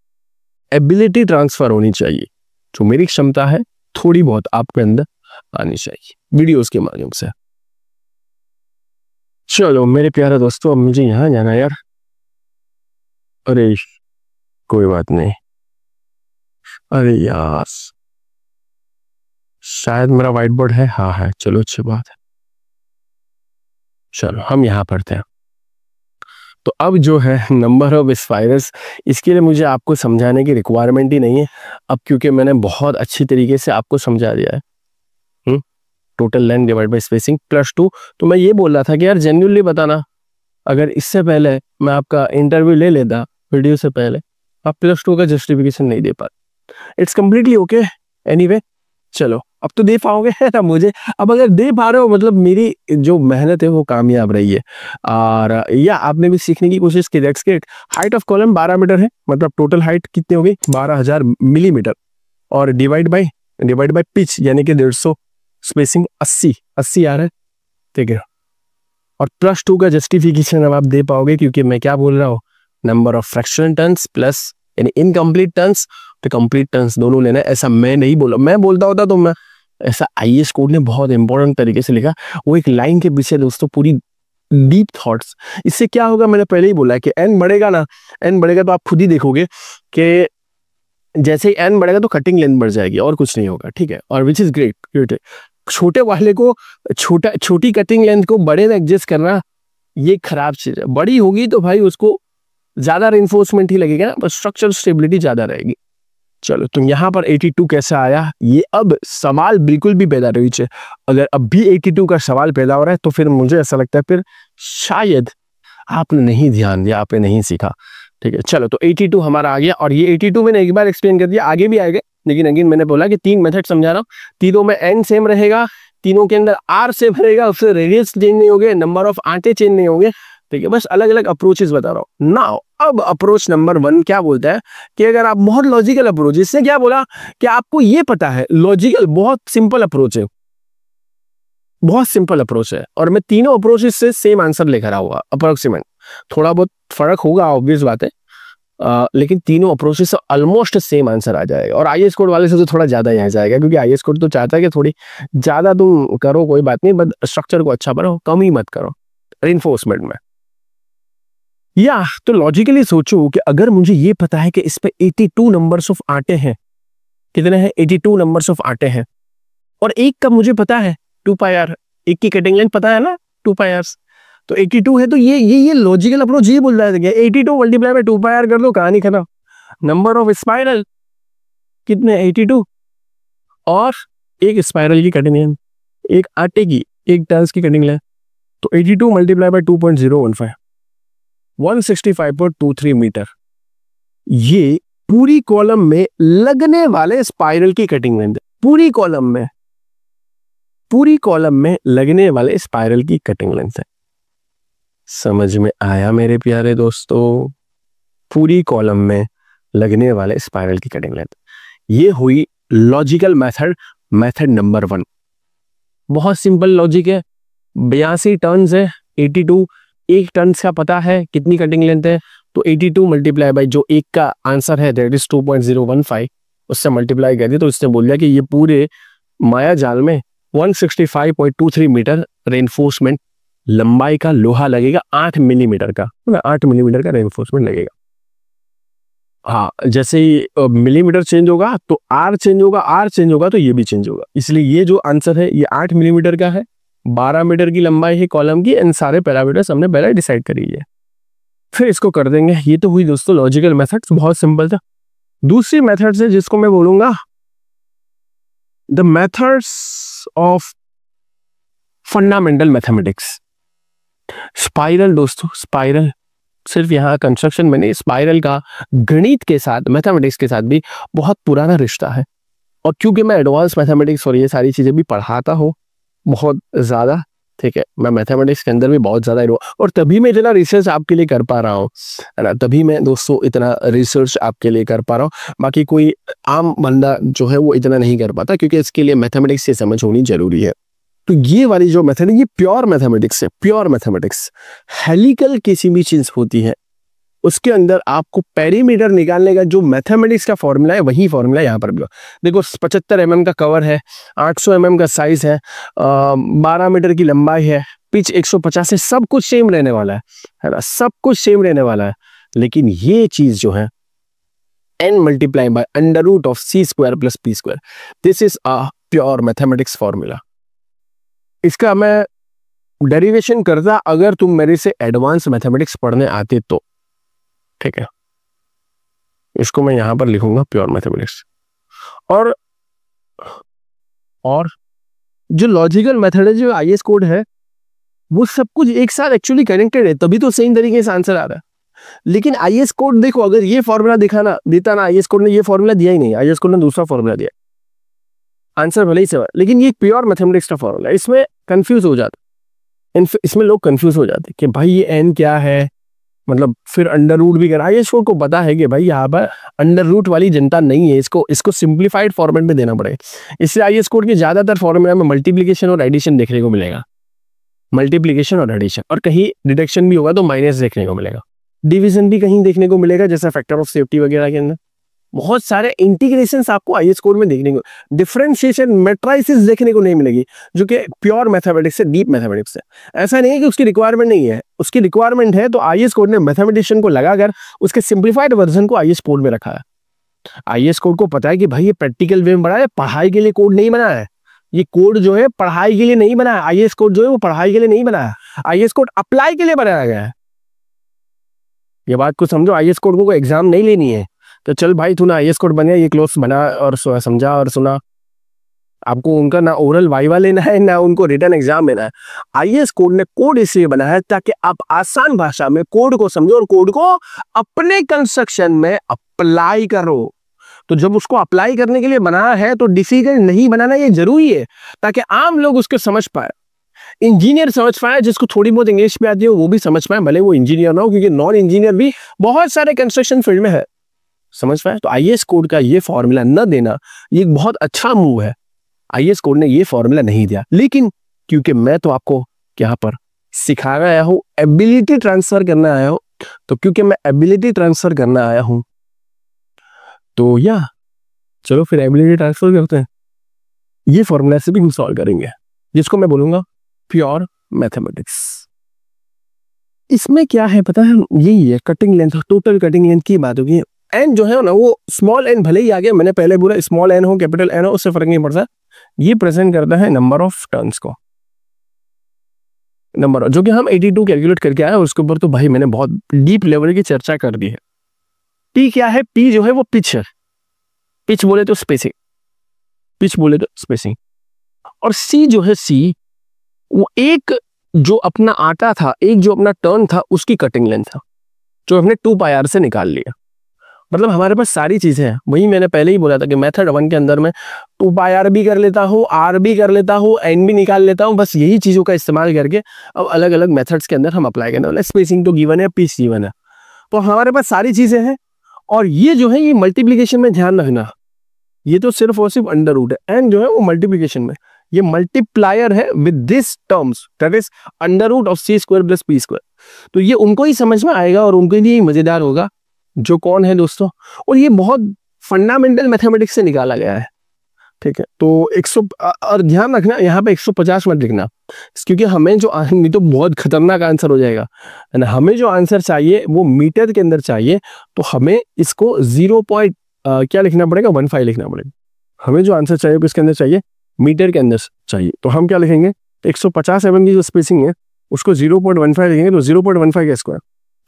एबिलिटी ट्रांसफर होनी चाहिए, जो मेरी क्षमता है थोड़ी बहुत आपके अंदर आनी चाहिए वीडियोस के माध्यम से। चलो मेरे प्यारे दोस्तों, अब मुझे यहां जाना यार। अरे कोई बात नहीं, अरे यार शायद मेरा व्हाइट बोर्ड है, हाँ है, चलो अच्छी बात है। चलो हम यहाँ पढ़ते हैं। तो अब जो है नंबर ऑफ स्पाइरल्स, इसके लिए मुझे आपको समझाने की रिक्वायरमेंट ही नहीं है अब, क्योंकि मैंने बहुत अच्छी तरीके से आपको समझा दिया है। Total length divide by spacing +2। तो मैं ये बोल रहा था कि यार जेन्युइनली बताना, अगर इससे पहले मैं आपका इंटरव्यू ले लेता वीडियो से पहले, आप +2 का जस्टिफिकेशन नहीं दे पाते। It's completely okay. एनीवे चलो, अब तो दे पाओगे ना मुझे। अब अगर दे पा रहे हो मतलब मेरी जो मेहनत है वो कामयाब रही है। और या आपने भी सीखने की कोशिश की। That's great. Height of column 12 metre है, मतलब टोटल हाइट कितनी होगी, 12,000 मिलीमीटर। और डिवाइड बाय पिच यानी कि 150, स्पेसिंग 80 आ रहा है, ठीक है। और +2 का जस्टिफिकेशन अब आप दे पाओगे, क्योंकि मैं क्या बोल रहा हूँ, number of fractional turns plus यानी इनकम्प्लीट टर्न्स, तो कंप्लीट टर्न्स दोनों लेना है। ऐसा मैं नहीं बोला, मैं बोलता होता तो मैं ऐसा IAS कोड ने बहुत इंपॉर्टेंट तरीके से लिखा, वो एक लाइन के पीछे दोस्तों पूरी डीप थॉट्स। इससे क्या होगा, मैंने पहले ही बोला है कि n बढ़ेगा ना, n बढ़ेगा तो आप खुद ही देखोगे कि जैसे ही n बढ़ेगा तो कटिंग लेंथ बढ़ जाएगी, और कुछ नहीं होगा, ठीक है। और विच इज ग्रेट। छोटे वाले को छोटी कटिंग लेंथ को बड़े में एडजस्ट करना ये खराब चीज है। बड़ी होगी तो भाई उसको ज्यादा रेनफोर्समेंट ही लगेगा ना, बस स्ट्रक्चरल स्टेबिलिटी ज्यादा रहेगी। चलो, तो यहाँ पर 82 कैसे आया, ये अब सवाल बिल्कुल भी पैदा नहीं है। अगर अब भी 82 का सवाल पैदा हो रहा है तो फिर मुझे ऐसा लगता है फिर शायद आपने नहीं ध्यान दिया, आपने नहीं सीखा, ठीक है। चलो, तो 82 हमारा आ गया। और ये 82 मैंने एक बार एक्सप्लेन कर दिया, आगे भी आएगा, लेकिन अगेन मैंने बोला कि 3 मेथड समझा रहा हूँ। तीनों में n सेम रहेगा, तीनों के अंदर r सेम रहेगा, उससे रेडियस चेंज नहीं होंगे, नंबर ऑफ आटे चेंज नहीं होंगे, ठीक है। बस अलग अलग अप्रोचेस बता रहा हूँ। नाउ अब अप्रोच नंबर 1 क्या बोलता है कि अगर आप बहुत लॉजिकल अप्रोच, इसने क्या बोला कि आपको ये पता है लॉजिकल बहुत सिंपल अप्रोच है, बहुत सिंपल अप्रोच है, और मैं तीनों अप्रोचेस से सेम आंसर लेकर आऊंगा अप्रोक्सीमेट। थोड़ा बहुत फर्क होगा, ऑब्वियस बात है, लेकिन तीनों अप्रोचेस से ऑलमोस्ट सेम आंसर आ जाएगा। और IAS कोड वाले से तो थोड़ा ज्यादा यहाँ जाएगा, क्योंकि IAS कोड तो चाहता है कि थोड़ी ज्यादा तुम करो, कोई बात नहीं, बट स्ट्रक्चर को अच्छा बनाओ, कम ही मत करो रेनफोर्समेंट में। या तो लॉजिकली सोचो कि अगर मुझे ये पता है कि इस पे 82 नंबर्स ऑफ आटे हैं, कितने हैं, 82 नंबर्स ऑफ आटे हैं, और एक का मुझे पता है 2 पाई आर, एक की कटिंग लेंथ पता है ना 2 पाई आर, तो 82 है। तो ये लॉजिकल अप्रोच ये बोल रहा है कि 82 मल्टीप्लाई बाय 2 पाई आर कर दो, कहानी खत्म। नंबर ऑफ स्पाइरल कितने, 82, और एक स्पाइरल की कटिंग लेंथ, एक आटे की, एक टर्न्स की कटिंग लेंथ, तो 82 मल्टीप्लाई बाय 2.015, 165.23 मीटर। ये पूरी कॉलम में लगने वाले स्पाइरल की कटिंग लेंथ, पूरी कॉलम में लगने वाले स्पाइरल की कटिंग लेंथ है। समझ में आया मेरे प्यारे दोस्तों? पूरी कॉलम में लगने वाले स्पाइरल की कटिंग लेंथ, ये हुई लॉजिकल मेथड, मेथड नंबर 1। बहुत सिंपल लॉजिक है, 82 टर्न्स है, 82, एक टर्न्स का पता है कितनी कटिंग लेंथ है, तो 82 मल्टीप्लाई बाई जो एक का आंसर है दैट इज 2.015, उससे मल्टीप्लाई कर दिया तो इसने बोल दिया कि ये पूरे माया जाल में 165.23 मीटर रेनफोर्समेंट लंबाई का लोहा लगेगा, 8 मिलीमीटर का, 8 मिलीमीटर का रेनफोर्समेंट लगेगा। हाँ, जैसे ही मिलीमीटर चेंज होगा तो आर चेंज होगा, आर चेंज होगा तो ये भी चेंज होगा, इसलिए ये जो आंसर है ये 8 मिलीमीटर का है, 12 मीटर की लंबाई है कॉलम की, इन सारे पैरामीटर्स हमने पहले डिसाइड करी है। फिर इसको कर देंगे। ये तो हुई दोस्तों लॉजिकल मेथड, बहुत सिंपल था। दूसरी मेथड से जिसको मैं बोलूंगा the methods of fundamental mathematics. Spiral दोस्तों, स्पाइरल सिर्फ यहाँ कंस्ट्रक्शन में नहीं, स्पाइरल का गणित के साथ, मैथमेटिक्स के साथ भी बहुत पुराना रिश्ता है। और क्योंकि मैं एडवांस मैथमेटिक्स और ये सारी चीजें भी पढ़ाता हूँ बहुत ज्यादा, ठीक है, मैं मैथमेटिक्स के अंदर भी बहुत ज्यादा और तभी मैं इतना रिसर्च आपके लिए कर पा रहा हूँ, है ना, तभी मैं दोस्तों इतना रिसर्च आपके लिए कर पा रहा हूँ। बाकी कोई आम बंदा जो है वो इतना नहीं कर पाता, क्योंकि इसके लिए मैथमेटिक्स से समझ होनी जरूरी है। तो ये वाली जो मेथड है ये प्योर मैथमेटिक्स है, प्योर मैथमेटिक्स। हेलिकल किसी भी चीज होती है उसके अंदर आपको पेरीमीटर निकालने का जो मैथमेटिक्स का फॉर्मूला है वही फॉर्मूला यहाँ पर भी। देखो 75 mm का कवर है, 800 mm का साइज है, 12 मीटर की लंबाई है, पिच 150 है, सब कुछ सेम रहने वाला है ना, सब कुछ सेम रहने वाला है। लेकिन ये चीज जो है n multiply by under root of c square plus p square, this is a pure mathematics formula. इसका मैं डेरिवेशन करता अगर तुम मेरे से एडवांस मैथमेटिक्स पढ़ने आते तो, ठीक है। इसको मैं यहां पर लिखूंगा प्योर मैथमेटिक्स। और जो लॉजिकल मेथड है, जो आईएस कोड है, वो सब कुछ एक साथ एक्चुअली कनेक्टेड है, तभी तो सही तरीके से आंसर आ रहा है। लेकिन आईएस कोड देखो, अगर ये फॉर्मूला देता ना, आईएस कोड ने ये फॉर्मूला दिया ही नहीं, आईएस कोड ने दूसरा फॉर्मूला दिया, आंसर भले ही से, लेकिन ये प्योर मैथमेटिक्स का फॉर्मूला, इसमें कंफ्यूज हो जाता, इसमें लोग कंफ्यूज हो जाते कि भाई ये एन क्या है, मतलब फिर अंडर रूट भी कर। आईएस कोड को पता है कि भाई यहाँ पर अंडर रूट वाली जनता नहीं है, इसको सिंप्लीफाइड फॉर्मेट में देना पड़ेगा। इससे आईएस कोड के ज्यादातर फॉर्मूला में मल्टीप्लिकेशन और एडिशन देखने को मिलेगा, मल्टीप्लिकेशन और एडिशन, और कहीं डिडक्शन भी होगा तो माइनस देखने को मिलेगा, डिवीजन भी कहीं देखने को मिलेगा, जैसा फैक्टर ऑफ सेफ्टी वगैरह के अंदर बहुत सारे इंटीग्रेशंस आपको आईएस कोड में देखने को, डिफरेंशिएशन, मैट्रिसेस देखने को नहीं मिलेगी, जो कि प्योर मैथमेटिक्स से, डीप मैथमेटिक्स है। ऐसा नहीं है कि उसकी रिक्वायरमेंट नहीं है, उसकी रिक्वायरमेंट है, तो आईएस कोड ने मैथमेटिशियन को लगाकर उसके सिंप्लीफाइड वर्जन को आईएस कोड में रखा है। आईएस कोड को पता है कि भाई ये प्रैक्टिकल वे में बना है, पढ़ाई के लिए कोड नहीं बना है, ये कोड जो है पढ़ाई के लिए नहीं बना है, आईएस कोड जो है वो पढ़ाई के लिए नहीं बना है, आईएस कोड अप्लाई के लिए बनाया गया है। ये बात को समझो, आईएस कोड को कोई एग्जाम नहीं लेनी है तो चल भाई तूने आईएस कोड बना, ये क्लोज बना और समझा और सुना, आपको उनका ना ओरल वाइवा लेना है ना उनको रिटन एग्जाम लेना है। आईएस कोड ने कोड इसलिए बनाया है ताकि आप आसान भाषा में कोड को समझो और कोड को अपने कंस्ट्रक्शन में अप्लाई करो। तो जब उसको अप्लाई करने के लिए बनाया है तो डिफिकल्ट नहीं बनाना ये जरूरी है, ताकि आम लोग उसको समझ पाए, इंजीनियर समझ पाए, जिसको थोड़ी बहुत इंग्लिश भी आती है वो भी समझ पाए, भले वो इंजीनियर ना हो, क्योंकि नॉन इंजीनियर भी बहुत सारे कंस्ट्रक्शन फील्ड में है, समझ पाए। तो आईएस कोड का ये फॉर्मूला न देना ये एक बहुत अच्छा मूव है। आईएस कोड ने ये फॉर्मूला नहीं दिया, लेकिन क्योंकि मैं तो आपको यहाँ पर सिखाना आया हूं, एबिलिटी ट्रांसफर करना आया हूं, तो क्योंकि मैं एबिलिटी ट्रांसफर करना आया हूं तो चलो फिर एबिलिटी ट्रांसफर करते हैं। ये फॉर्मूला से भी हम सॉल्व करेंगे, जिसको मैं बोलूंगा प्योर मैथमेटिक्स। इसमें क्या है पता है, यही है cutting length, total cutting length की बात होगी। एन जो है ना वो स्मॉल एन भले ही आ गया, मैंने पहले बोला स्मॉल एन हो कैपिटल एन हो उससे फर्क नहीं पड़ता, ये प्रेजेंट करता है नंबर ऑफ टर्न्स को, नंबर जो कि हम 82 कैलकुलेट करके आए, उसके ऊपर तो भाई मैंने बहुत डीप लेवल की चर्चा कर दी है। पी क्या है, पी जो है वो पिच है, पिच बोले तो स्पेसिंग, पिच बोले तो स्पेसिंग, और सी जो है, सी वो एक जो अपना आटा था, एक जो अपना टर्न था उसकी कटिंग लेंथ था, जो हमने 2πr से निकाल लिया। मतलब हमारे पास सारी चीजें हैं। वही मैंने पहले ही बोला था कि मेथड 1 के अंदर में 2πr भी कर लेता हूँ, r भी कर लेता हूँ, n भी निकाल लेता हूँ। बस यही चीजों का इस्तेमाल करके अब अलग अलग मेथड्स के अंदर हम अप्लाई करने वाले। स्पेसिंग तो गिवन है, पीस गिवन है, तो हमारे पास सारी चीजें हैं। और ये जो है ये मल्टीप्लीकेशन में ध्यान रखना, ये तो सिर्फ और सिर्फ अंडर रूट है, एंड जो है वो मल्टीप्लीकेशन में ये मल्टीप्लायर है with this terms, that is under root of C square plus P square. तो ये उनको ही समझ में आएगा और उनके लिए ही मजेदार होगा, जो कौन है दोस्तों। और ये बहुत फंडामेंटल मैथमेटिक्स से निकाला गया है, ठीक है। तो 100 और ध्यान रखना यहाँ पे 150 मत लिखना, क्योंकि हमें जो नहीं तो बहुत खतरनाक आंसर हो जाएगा, है ना। हमें जो आंसर चाहिए वो मीटर के अंदर चाहिए, तो हमें इसको 0. क्या लिखना पड़ेगा, 15 लिखना पड़ेगा। हमें जो आंसर चाहिए किसके अंदर चाहिए, मीटर के अंदर चाहिए। तो हम क्या लिखेंगे, 150 mm की जो स्पेसिंग है उसको 0.15 लिखेंगे, तो 0.15 का स्क्वायर।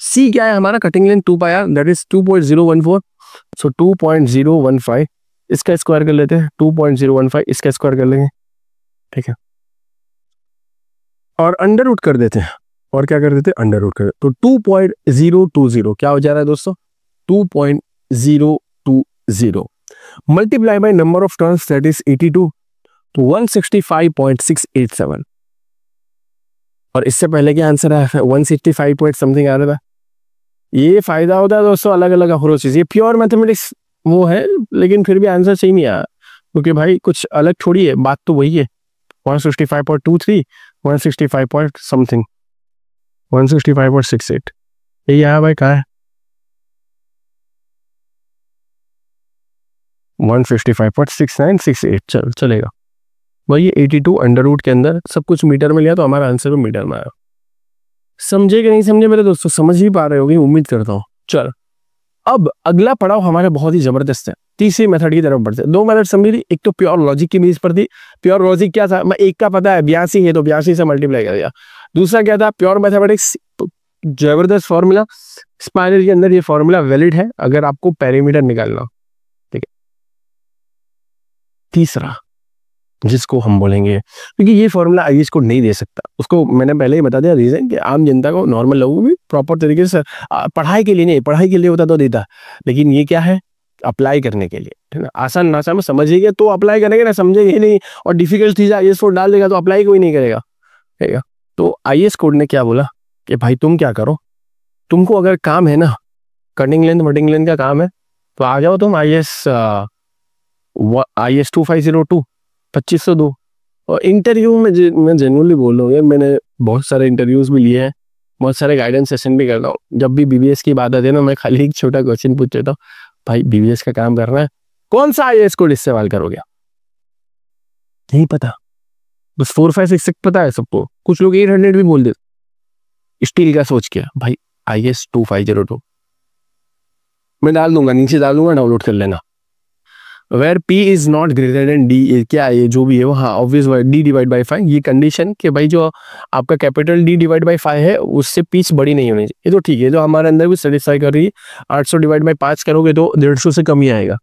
सी क्या है हमारा, cutting length 2πr, that is 2.014, सो 2.015 इसका स्क्वायर कर लेते हैं, 2.015 इसका स्क्वायर कर लेंगे, ठीक है। और अंडर रूट कर देते हैं, और क्या कर देते हैं, अंडर रूट कर देते। तो 2.020 क्या हो जा रहा है दोस्तों, 2.020 multiply by number of turns that is 82, तो 165.687। और इससे पहले क्या आंसर आया, 165 पॉइंट समथिंग आ रहा था। ये फायदा होता है दोस्तों अलग अलग हर चीज, ये प्योर मैथमेटिक्स वो है, लेकिन फिर भी आंसर सही नहीं आया, क्योंकि भाई कुछ अलग थोड़ी है, बात तो वही है। 165.23, 165 पॉइंट समथिंग, 165.68 यही आया भाई, कहाँ है 155.6968, चलेगा वही 82 अंडर रूट के अंदर, सब कुछ मीटर में लिया तो हमारा आंसर भी मीटर में आया। समझे कि नहीं समझे मेरे दोस्तों, समझ ही पा रहे होगे उम्मीद करता हूँ। चल अब अगला पड़ाव हमारे बहुत ही जबरदस्त है, तीसरी मेथड की तरफ बढ़ते हैं। 2 मेथड समझी थी, एक तो प्योर लॉजिक की बेस पर थी। प्योर लॉजिक क्या था, मैं एक का पता है 82 है तो 82 से मल्टीप्लाई कर दिया। दूसरा क्या था, प्योर मैथमेटिक्स, जबरदस्त फॉर्मूला, स्पाइरल के अंदर ये फॉर्मूला वैलिड है अगर आपको पेरीमीटर निकालना, ठीक है। तीसरा जिसको हम बोलेंगे, क्योंकि ये फॉर्मूला आईएएस को नहीं दे सकता, उसको मैंने पहले ही बता दिया रीजन कि आम जनता को, नॉर्मल लोगों को भी प्रॉपर तरीके से पढ़ाई के लिए नहीं, पढ़ाई के लिए होता तो देता, लेकिन ये क्या है, अप्लाई करने के लिए, ठीक है। आसान नासा में समझिएगा तो अप्लाई करेंगे ना, समझेंगे नहीं और डिफिकल्ट चीज आईएएस कोड डाल देगा तो अप्लाई कोई नहीं करेगा, ठीक है। तो आईएएस कोड ने क्या बोला कि भाई तुम क्या करो, तुमको अगर काम है ना कटिंग लेंथ वटिंग लेंथ का काम है, तो आ जाओ तुम आईएएस 2502 2502। और इंटरव्यू में मैं जेन्युइनली बोल रहा हूँ, मैंने बहुत सारे इंटरव्यूज भी लिए हैं, बहुत सारे गाइडेंस सेशन भी करता हूँ। जब भी बीबीएस की बात आती है ना, मैं खाली एक छोटा क्वेश्चन पूछ लेता हूँ, भाई बीबीएस का काम करना है, कौन सा आईएएस कोड इस्तेमाल करोगे, नहीं पता, बस 4566 पता है सबको, कुछ लोग 800 भी बोल देते स्टील का सोच के, भाई आईएएस 2502 मैं डाल दूंगा, नीचे डाल दूंगा, डाउनलोड कर लेना। Where P is not greater than D, क्या है ये जो भी है वो, हाँ ऑब्वियस D डिवाइड बाई 5, ये कंडीशन कि भाई जो आपका कैपिटल D डिवाइड बाई 5 है उससे पीस बड़ी नहीं होनी चाहिए, ये तो ठीक है, जो हमारे अंदर भी सेटिस्फाई कर रही है। 800 डिवाइड बाई 5 करोगे तो 150 से कम ही आएगा,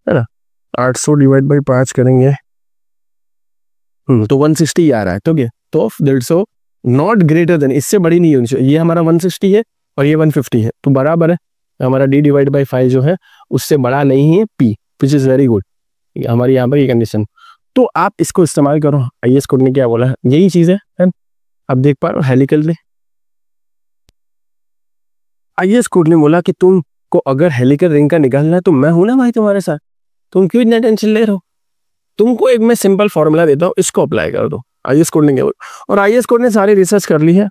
है ना। 800 डिवाइड बाई 5 करेंगे तो 160 आ रहा है, ठीक है। तो 150 नॉट ग्रेटर देन, इससे बड़ी नहीं होनी चाहिए, ये हमारा 160 है और ये 150 है, तो बराबर है। हमारा D डिवाइड बाई 5 जो है उससे बड़ा नहीं है P, which is very good, हमारी यहाँ पर ये कंडीशन। तो आप इसको इस्तेमाल करो, आईएएस कोड ने क्या बोला है, यही चीज है। अब देख पा रहे हो हेलिकल में आईएएस कोड ने बोला कि तुमको अगर हेलिकल रिंग का निकालना है तो मैं हूं ना भाई तुम्हारे साथ, तुम क्यों इतना टेंशन ले रहे हो। तुमको एक मैं सिंपल फॉर्मूला देता हूँ, इसको अप्लाई कर दो। आईएएस कोड ने क्या बोला, और आईएएस कोड ने सारी रिसर्च कर ली है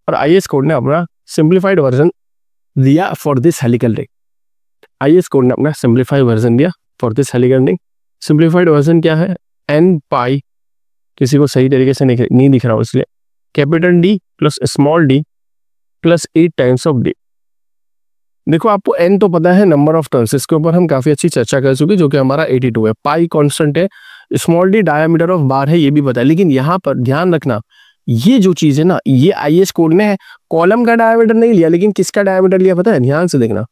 और आईएएस कोड ने अपना सिंप्लीफाइड वर्जन दिया for this helical ring. IAS code ने अपना सिंप्लीफाइड वर्जन दिया for this helical ring. Simplified version क्या है, n पाई, किसी को सही तरीके से नहीं दिख रहा हो इसलिए, capital D plus small d plus 8 times of d। देखो आपको n तो पता है नंबर ऑफ टर्न्स, इसके ऊपर हम काफी अच्छी चर्चा कर चुके, जो कि हमारा 82 है। पाई कांस्टेंट है, स्मॉल d डायमीटर ऑफ बार है, ये भी पता है। लेकिन यहाँ पर ध्यान रखना, ये जो चीज है ना, ये आईएएस कोड ने कॉलम का डायमीटर नहीं लिया, लेकिन किसका डायमीटर लिया पता है, ध्यान से देखना,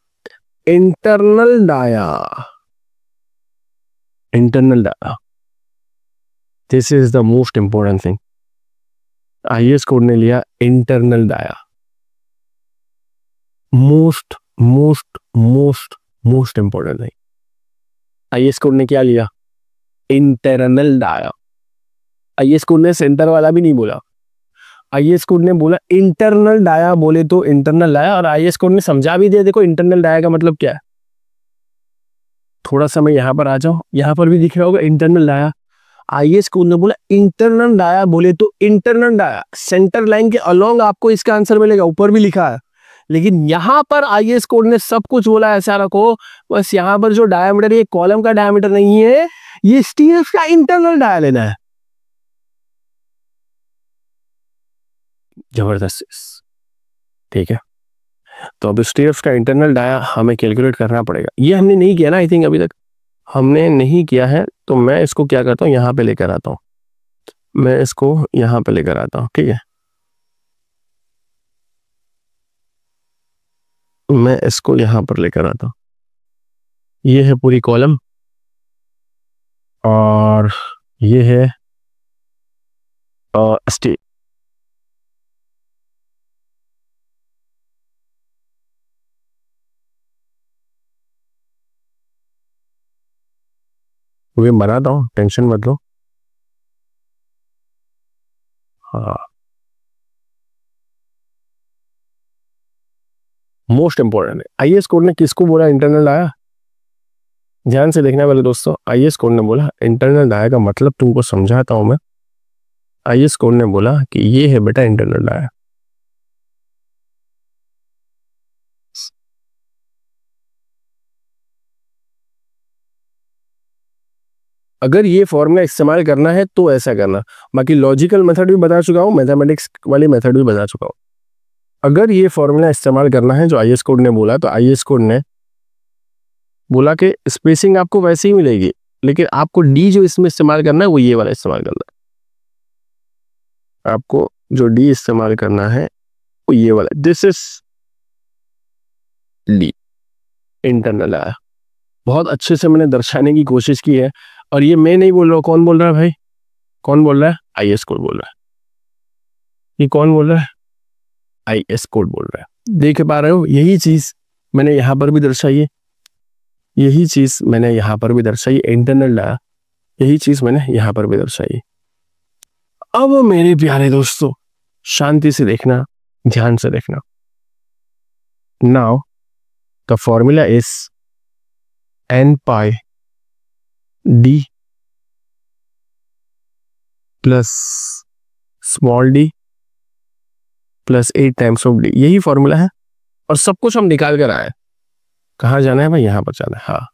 internal dia, internal dia. This is the most important thing, IAS code ने लिया internal dia, most most most most important नहीं। आईएस कोड ने क्या लिया? Internal dia. आईएस कोड ने सेंटर वाला भी नहीं बोला, आईएस कोड ने बोला इंटरनल डाया, बोले तो इंटरनल डाया। और आईएस कोड ने समझा भी दिया, देखो इंटरनल डाया का मतलब क्या है। थोड़ा सा मैं यहां पर आ जाऊं, यहां पर भी दिख रहा होगा इंटरनल डाया। आईएस कोड ने बोला इंटरनल डाया, बोले तो इंटरनल डाया, सेंटर लाइन के अलोंग आपको इसका आंसर मिलेगा, ऊपर भी लिखा है। लेकिन यहां पर आईएस कोड ने सब कुछ बोला, ऐसा रखो बस यहां पर जो डायमीटर, ये कॉलम का डायमीटर नहीं है, ये स्टीयर्स का इंटरनल डाया लेना है। जबरदस्त, ठीक है। तो अब स्टीयर्स का इंटरनल डाया हमें कैलकुलेट करना पड़ेगा। ये हमने नहीं किया ना, आई थिंक अभी तक हमने नहीं किया है। तो मैं इसको क्या करता हूँ, यहाँ पे लेकर आता हूँ, मैं इसको यहाँ पे लेकर आता हूँ, ठीक है। मैं इसको यहाँ पर लेकर आता हूँ, ये है पूरी कॉलम और ये है स्टील। वे बनाता हूँ, टेंशन मत लो। हाँ, मोस्ट इंपॉर्टेंट है। आईएस कोड ने किसको बोला इंटरनल डाया? ध्यान से देखना वाले दोस्तों, आईएस कोड ने बोला इंटरनल डाया का मतलब तुमको समझाता हूं मैं। आईएस कोड ने बोला कि ये है बेटा इंटरनल डाया। अगर ये फॉर्मूला इस्तेमाल करना है तो ऐसा करना, बाकी लॉजिकल मेथड भी बता चुका हूं, मैथमेटिक्स वाली मेथड भी बता चुका हूं। अगर ये फॉर्मूला इस्तेमाल करना है जो आईएस कोड ने बोला, तो आईएस कोड ने बोला कि स्पेसिंग आपको वैसे ही मिलेगी, लेकिन आपको डी जो इसमें इस्तेमाल करना है वो ये वाला इस्तेमाल करना है। आपको जो डी इस्तेमाल करना है वो ये वाला, दिस इज डी, इंटरनल आया। बहुत अच्छे से मैंने दर्शाने की कोशिश की है। और ये मैं नहीं बोल रहा हूँ, कौन बोल रहा है भाई? कौन बोल रहा है? आईएस कोड बोल रहा है। ये कौन बोल रहा है? आईएस कोड बोल रहा है। देख पा रहे हो, यही चीज मैंने यहां पर भी दर्शाई है, यही चीज मैंने यहां पर भी दर्शाई, इंटरनल डाया, यही चीज मैंने यहां पर भी दर्शाई। अब मेरे प्यारे दोस्तों शांति से देखना, ध्यान से देखना। Now the formula is n pi d plus small d plus 8 times of d, यही फॉर्मूला है। और सब कुछ हम निकाल कर आए। कहाँ जाना है भाई? यहां पर जाना है। हाँ,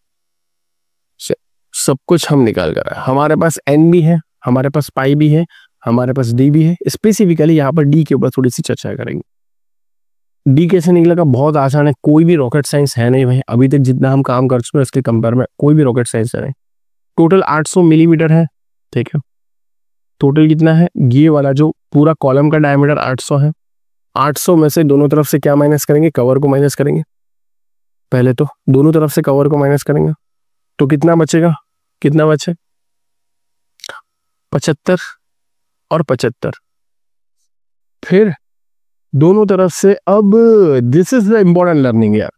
सब कुछ हम निकाल कर आए। हमारे पास n भी है, हमारे पास पाई भी है, हमारे पास d भी है। स्पेसिफिकली यहाँ पर d के ऊपर थोड़ी सी चर्चा करेंगे। डी कैसे निकला का बहुत आसान है, कोई भी रॉकेट साइंस है नहीं भाई। अभी तक जितना हम काम कर चुके हैं उसके कंपेयर में कोई भी रॉकेट साइंस है नहीं। टोटल 800 मिलीमीटर है, ठीक है। टोटल कितना है? ये वाला जो पूरा कॉलम का डायमीटर 800 है। 800 में से दोनों तरफ से क्या माइनस करेंगे? कवर को माइनस करेंगे। पहले तो दोनों तरफ से कवर को माइनस करेंगे तो कितना बचेगा? कितना बचे? 75 और 75। फिर दोनों तरफ से, अब this is the important learning यार,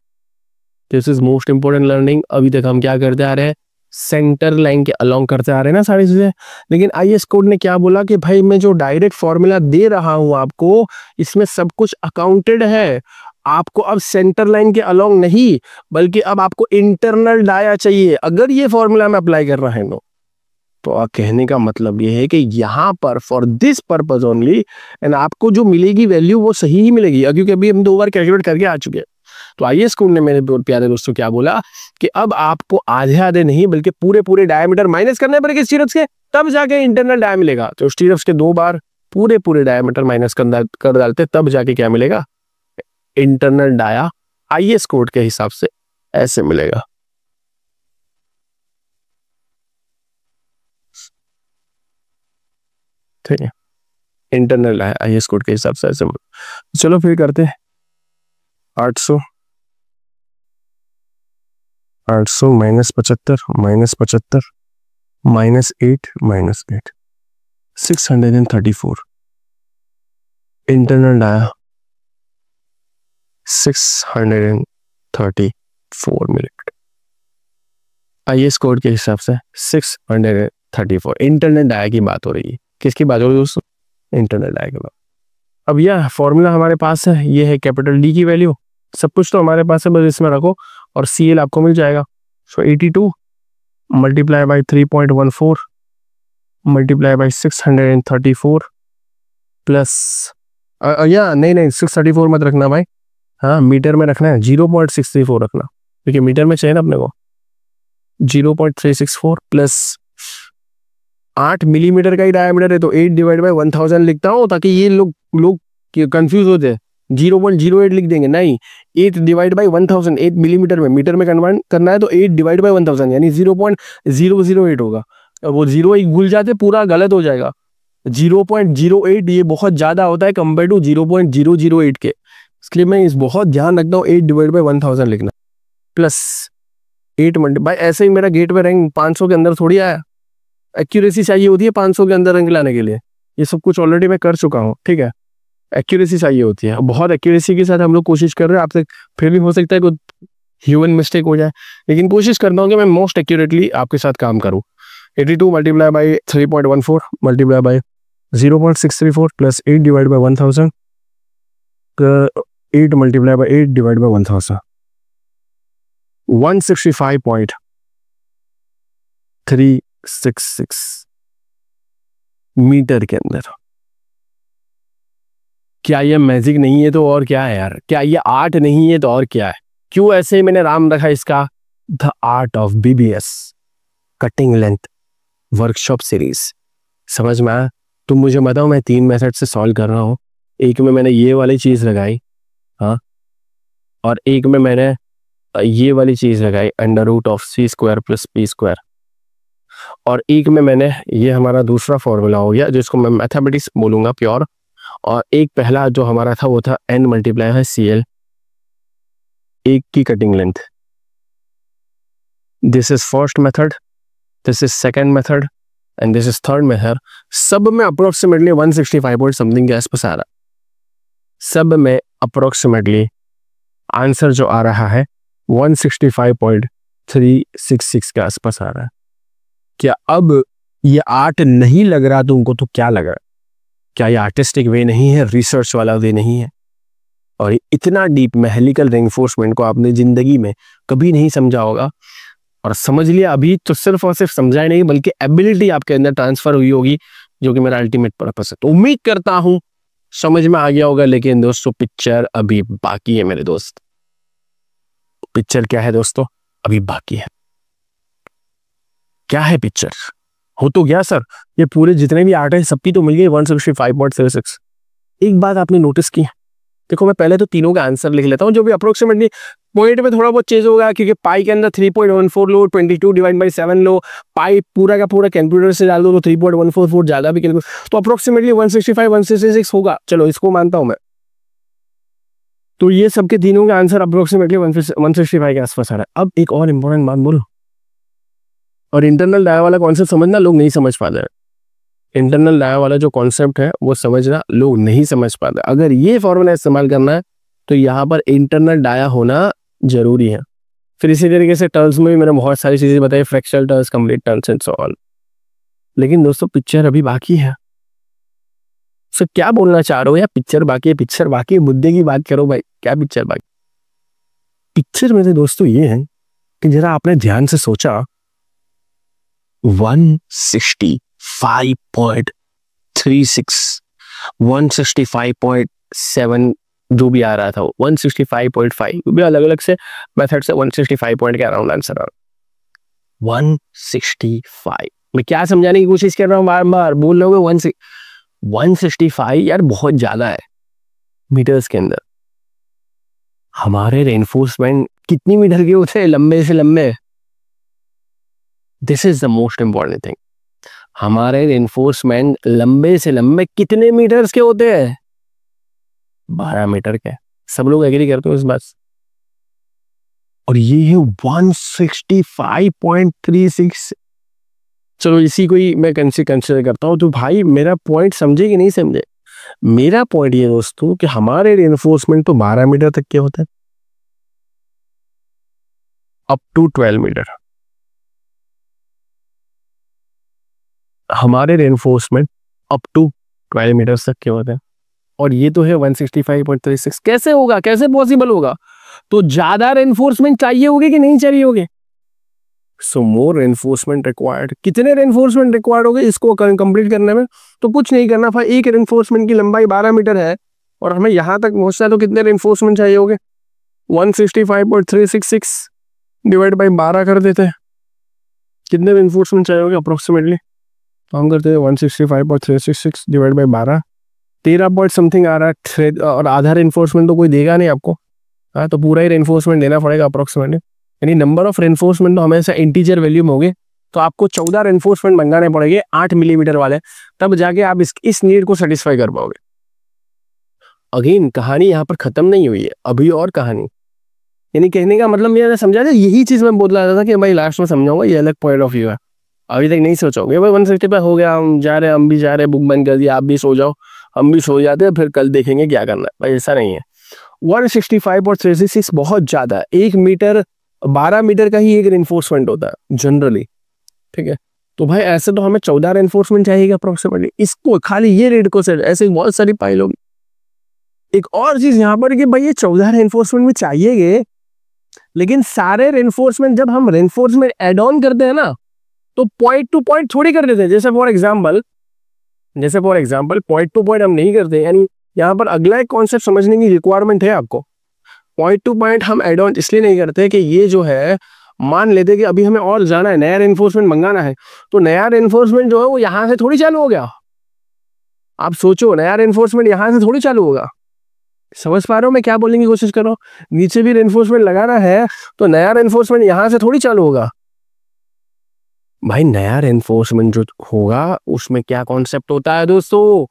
this is most important learning. अभी तक हम क्या करते आ रहे हैं? सेंटर लाइन के अलोंग करते आ रहे हैं ना सारी चीजें। लेकिन आईएस कोड ने क्या बोला कि भाई मैं जो डायरेक्ट फॉर्मूला दे रहा हूं आपको, इसमें सब कुछ अकाउंटेड है। आपको अब सेंटर लाइन के अलोंग नहीं, बल्कि अब आपको इंटरनल डाया चाहिए अगर ये फॉर्मूला में अप्लाई कर रहा है। तो कहने का मतलब ये है कि यहाँ पर for this purpose only, and आपको जो मिलेगी वैल्यू वो सही ही मिलेगी, क्योंकि अभी हम 2 बार कैलकुलेट करके आ चुके हैं। तो आईएस कोड ने मेरे प्यारे दोस्तों क्या बोला कि अब आपको आधे आधे नहीं बल्कि पूरे पूरे डायमीटर माइनस करने पड़ेंगे स्टीरप्स के, तब जाके इंटरनल डाया मिलेगा। तो स्टीरप्स के 2 बार पूरे पूरे डायमीटर माइनस कर डालते, तब जाके क्या मिलेगा? इंटरनल डाया आईएस कोड के हिसाब से ऐसे मिलेगा। ठीक है, इंटरनल है आईएस कोड के हिसाब से ऐसे। चलो फिर करते हैं। 800 minus 75 minus 75 minus 8 minus 8, 634। Internal dia 634 minute. IS code के हिसाब से 634। इंटरनल डाया की बात हो रही है। किसकी बात हो रही है दोस्तों? इंटरनल डाया की बात। अब यह फॉर्मूला हमारे पास है, ये है कैपिटल डी की वैल्यू, सब कुछ तो हमारे पास है, बस इसमें रखो और CL आपको मिल जाएगा। सो 82 multiply by 3.14 multiply by 634 plus या नहीं 634 मत रखना भाई, हाँ मीटर में रखना है, 0.634 रखना, क्योंकि मीटर में चाहिए ना अपने को। 0.364 प्लस 8 मिलीमीटर का ही डायमीटर है तो 8 डिवाइड बाई 1000 लिखता हूँ, ताकि ये लोग कंफ्यूज होते हैं। 0.08 लिख देंगे, नहीं 8 डिवाइड बाई 1000, 8 मिलीमीटर में, मीटर में कन्वर्ट करना है तो 8 डिवाइड बाई 1000 यानी 0.008 होगा। अब वो 0 एक भूल जाते पूरा गलत हो जाएगा। 0.08 ये बहुत ज़्यादा होता है कंपेयर टू 0.008 के, इसलिए मैं इस बहुत ध्यान रखता हूँ 8 डिवाइड बाई 1000 लिखना प्लस 8 भाई ऐसे ही मेरा गेट पे रैंक 500 के अंदर थोड़ी आया, एक्यूरेसी चाहिए होती है 500 के अंदर रैंक लाने के लिए, ये सब कुछ ऑलरेडी मैं कर चुका हूँ, ठीक है। एक्यूरेसी चाहिए होती है, बहुत एक्यूरेसी के साथ हम लोग कोशिश कर रहे हैं आपसे, फिर भी हो सकता है कोई ह्यूमन मिस्टेक हो जाए, लेकिन कोशिश करता हूँ कि मैं मोस्ट एक्यूरेटली आपके साथ काम करूँ। 82 multiply by 3.14 multiply by 0.634 plus 8 divide by 1000, 8 multiply by 8 divide by 1000, 165.366 metre के अंदर। क्या ये मैजिक नहीं है तो और क्या है यार? क्या ये आर्ट नहीं है तो और क्या है? क्यों ऐसे ही मैंने नाम रखा इसका, the art of BBS cutting length workshop series. समझ में आया? तुम मुझे बताओ, मैं 3 मेथड से सॉल्व कर रहा हूँ, एक में मैंने ये वाली चीज लगाई, हाँ, और एक में मैंने ये वाली चीज लगाई √C² + P², और एक में मैंने ये हमारा दूसरा फॉर्मूला हो गया जिसको मैं मैथमेटिक्स बोलूंगा प्योर, और एक पहला जो हमारा था वो था N × CL, एक की cutting length. This is first method, this is second method and this is third method. सब में अप्रोक्सीमेटली 165 पॉइंट समथिंग के आसपास आ रहा, सब में अप्रोक्सीमेटली आंसर जो आ रहा है 165.366 के आसपास आ रहा है। क्या अब ये आर्ट नहीं लग रहा तुमको तो क्या लग रहा है? क्या ये आर्टिस्टिक वे नहीं है, रिसर्च वाला वे नहीं है? और इतना डीप मैकेनिकल रेनफोर्समेंट को आपने जिंदगी में कभी नहीं समझा होगा, और समझ लिया अभी तो सिर्फ और सिर्फ समझा ही नहीं बल्कि एबिलिटी आपके अंदर ट्रांसफर हुई होगी, जो कि मेरा अल्टीमेट पर्पस है। तो उम्मीद करता हूं समझ में आ गया होगा, लेकिन दोस्तों पिक्चर अभी बाकी है मेरे दोस्त। पिक्चर क्या है दोस्तों? अभी बाकी है। क्या है पिक्चर? हो तो गया सर, ये पूरे जितने भी आर्ट है सबकी तो मिल गई 165.36। एक बात आपने नोटिस की, देखो मैं पहले तो तीनों का आंसर लिख लेता हूं, जो भी अप्रोक्सीमेटली पॉइंट में थोड़ा बहुत चेंज होगा, क्योंकि पाई के अंदर 3.14 लो, 22 डिवाइड बाई 7 लो, पाई पूरा का पूरा कैलकुलेटर से डाल दो तो 3.144 ज्यादा भी कैलकुलेट, तो अप्रोक्सीमेटली 165 166 होगा, चलो इसको मानता हूं मैं। तो ये सबके तीनों का आंसर अप्रोक्सीमेटली 165 के आसपास आ रहा है। अब एक और इंपॉर्टेंट बात बोलो, और इंटरनल डाया वाला कॉन्सेप्ट समझना लोग नहीं समझ पाते हैं। इंटरनल डाया वाला जो कॉन्सेप्ट है वो समझना लोग नहीं समझ पाते। अगर ये फॉर्मूला इस्तेमाल करना है तो यहाँ पर इंटरनल डाया होना जरूरी है। फिर इसी तरीके से टर्म्स में भी मैंने बहुत सारी चीजें बताई, fractional terms, complete terms and so all. लेकिन दोस्तों पिक्चर अभी बाकी है। सो क्या बोलना चाह रहे हो यार? पिक्चर बाकी है, पिक्चर बाकी है, मुद्दे की बात करो भाई, क्या पिक्चर बाकी? पिक्चर में से दोस्तों ये है कि जरा आपने ध्यान से सोचा, 165.36 165.7 जो भी आ रहा था, 165.5 भी अलग अलग से मेथड से 165 पॉइंट के अराउंड आंसर आ रहा। 165 मैं क्या समझाने की कोशिश कर रहा हूँ, बार बार बोल रहे हो 165 यार बहुत ज्यादा है मीटर्स के अंदर। हमारे रेनफोर्समेंट कितनी मीटर के होते हैं, लंबे से लंबे? This is the most important thing. हमारे रेनफोर्समेंट लंबे से लंबे कितने मीटर्स के होते हैं? 12 मीटर के। सब लोग एग्री करते हो इस बात से? और ये है 165.36। चलो इसी को ही मैं कंसिडर करता हूं। तो भाई मेरा पॉइंट समझे कि नहीं समझे? मेरा पॉइंट ये दोस्तों कि हमारे रेनफोर्समेंट तो 12 मीटर तक के होते हैं, अप टू 12 मीटर। हमारे रेनफोर्समेंट अप टू 12 मीटर्स तक के होते हैं और ये तो है 165.36। कैसे होगा, कैसे पॉसिबल होगा? तो ज्यादा रेनफोर्समेंट चाहिए होगे कि नहीं चाहिए होगे? सो मोर रेनफोर्समेंट रिक्वायर्ड। कितने रेनफोर्समेंट रिक्वायर्ड होगे इसको कंप्लीट करने में? तो कुछ नहीं करना भाई, एक रेनफोर्समेंट की लंबाई 12 मीटर है और हमें यहां तक पहुंचना है, तो कितने रेनफोर्समेंट चाहिए होगे? 165.366 डिवाइड बाई 12 कर देते हैं। कितने रेनफोर्समेंट चाहिए होगे अप्रोक्सीमेटली? हम करते हैं 165.366 डिवाइड बाई 12, 13 पॉइंट समथिंग आ रहा है। और आधा रेनफोर्समेंट तो कोई देगा नहीं आपको, हाँ, तो पूरा ही रेनफोर्समेंट देना पड़ेगा अप्रोक्सीमेटली। यानी नंबर ऑफ रेनफोर्समेंट तो हमेशा इंटीजर वैल्यू में होंगे, तो आपको 14 रेनफोर्समेंट मंगाने पड़ेंगे 8 मिलीमीटर वाले, तब जाके आप इस नीड को सेटिस्फाई कर पाओगे। अगेन कहानी यहाँ पर खत्म नहीं हुई है, अभी और कहानी। यानी कहने का मतलब मैंने समझा था, यही चीज मैं बोल रहा था कि भाई लास्ट में समझाऊंगा, ये अलग पॉइंट ऑफ व्यू है, अभी तक नहीं सोचोगे। भाई 165 हो गया, हम जा रहे हैं, हम भी जा रहे हैं, बुक बंद कर दिया, आप भी सो जाओ, हम भी सो जाते हैं, फिर कल देखेंगे क्या करना है। भाई ऐसा नहीं है। 165.36 बहुत ज्यादा है। 1 मीटर 12 मीटर का ही एक रेनफोर्समेंट होता है जनरली, ठीक है। तो भाई ऐसे तो हमें 14 रेनफोर्समेंट चाहिए अप्रोक्सीमेटली। इसको खाली ये रेट को से ऐसे बहुत सारी पाइल होगी। एक और चीज यहाँ पर कि भाई ये 14 रेनफोर्समेंट में चाहिए, लेकिन सारे रेनफोर्समेंट जब हम रेनफोर्समेंट एड ऑन करते हैं ना, तो पॉइंट टू पॉइंट थोड़ी कर देते हैं। जैसे for example point two point हम नहीं करते। यानी यहाँ पर अगला एक कॉन्सेप्ट समझने की रिक्वायरमेंट है आपको। पॉइंट टू पॉइंट हम एड ऑन इसलिए नहीं करते कि ये जो है, मान लेते कि अभी हमें और जाना है, नया रेनफोर्समेंट मंगाना है, तो नया रेनफोर्समेंट जो है वो यहां से थोड़ी चालू हो गया। आप सोचो, नया रेनफोर्समेंट यहां से थोड़ी चालू होगा। समझ पा रहे हो मैं क्या बोलने की कोशिश कर रहा हूँ? नीचे भी रेनफोर्समेंट लगाना है तो नया रेनफोर्समेंट यहां से थोड़ी चालू होगा। भाई नया रेनफोर्समेंट जो होगा उसमें क्या कॉन्सेप्ट होता है दोस्तों?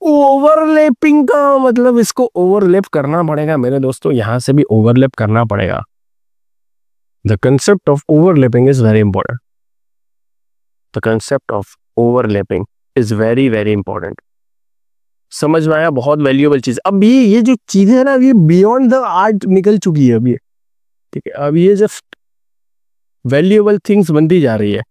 ओवरलैपिंग का। मतलब इसको ओवरलैप करना पड़ेगा मेरे दोस्तों, यहां से भी ओवरलैप करना पड़ेगा। The concept of overlapping is very important. The concept of overlapping is very very important. समझ में आया? बहुत वैल्यूएबल चीज। अब ये जो चीजें है ना, ये बियॉन्ड द आर्ट निकल चुकी है अभी, ठीक है। अब ये जस्ट वैल्यूएबल थिंग्स बनती जा रही है।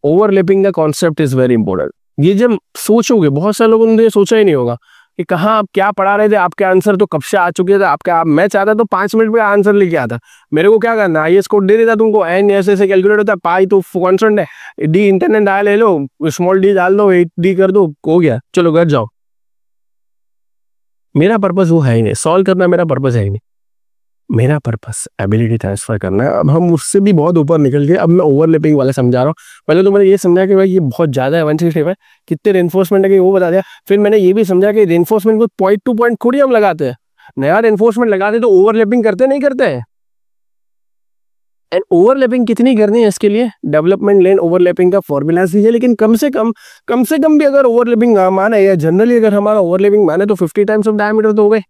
ओवरलैपिंग का कॉन्सेप्ट इज वेरी इंपॉर्टेंट। ये जब सोचोगे, बहुत सारे लोगों ने तो ये सोचा ही नहीं होगा कि कहाँ आप क्या पढ़ा रहे थे, आपके आंसर तो कब से आ चुके थे। मैं चाहता तो 5 मिनट में आंसर लेके आता। मेरे को क्या करना, IAS कोड दे देता तुमको, एन ऐसे कैलकुलेट होता है, पाई तो कॉन्स्टेंट है, डी इंटरनेट आया ले लो, स्मॉल डी डाल दो, 8D कर दो, हो गया, चलो घर जाओ। मेरा पर्पस वो है ही नहीं, सॉल्व करना मेरा पर्पस है ही नहीं। मेरा पर्पस एबिलिटी ट्रांसफर करना है। अब हम उससे भी बहुत ऊपर निकल गए। अब मैं ओवरलैपिंग वाला समझा रहा हूँ। पहले तो मैंने ये समझा कि भाई ये बहुत ज़्यादा है, 165 कितने रेनफोर्समेंट है वो बता दिया। फिर मैंने ये भी समझा कि रेनफोर्समेंट को पॉइंट टू पॉइंट थोड़ी हम लगाते हैं। नया रेनफोर्समेंट लगाते तो ओवरलैपिंग करते नहीं करते हैं। एंड ओवरलैपिंग कितनी करनी है इसके लिए डेवलपमेंट लेन ओवरलैपिंग का फॉर्मूला है। लेकिन कम से कम भी अगर ओवरलैपिंग माने, या जनरली अगर हमारा ओवरलैपिंग माने, तो 50 टाइम्स ऑफ डायमीटर तो हो गए।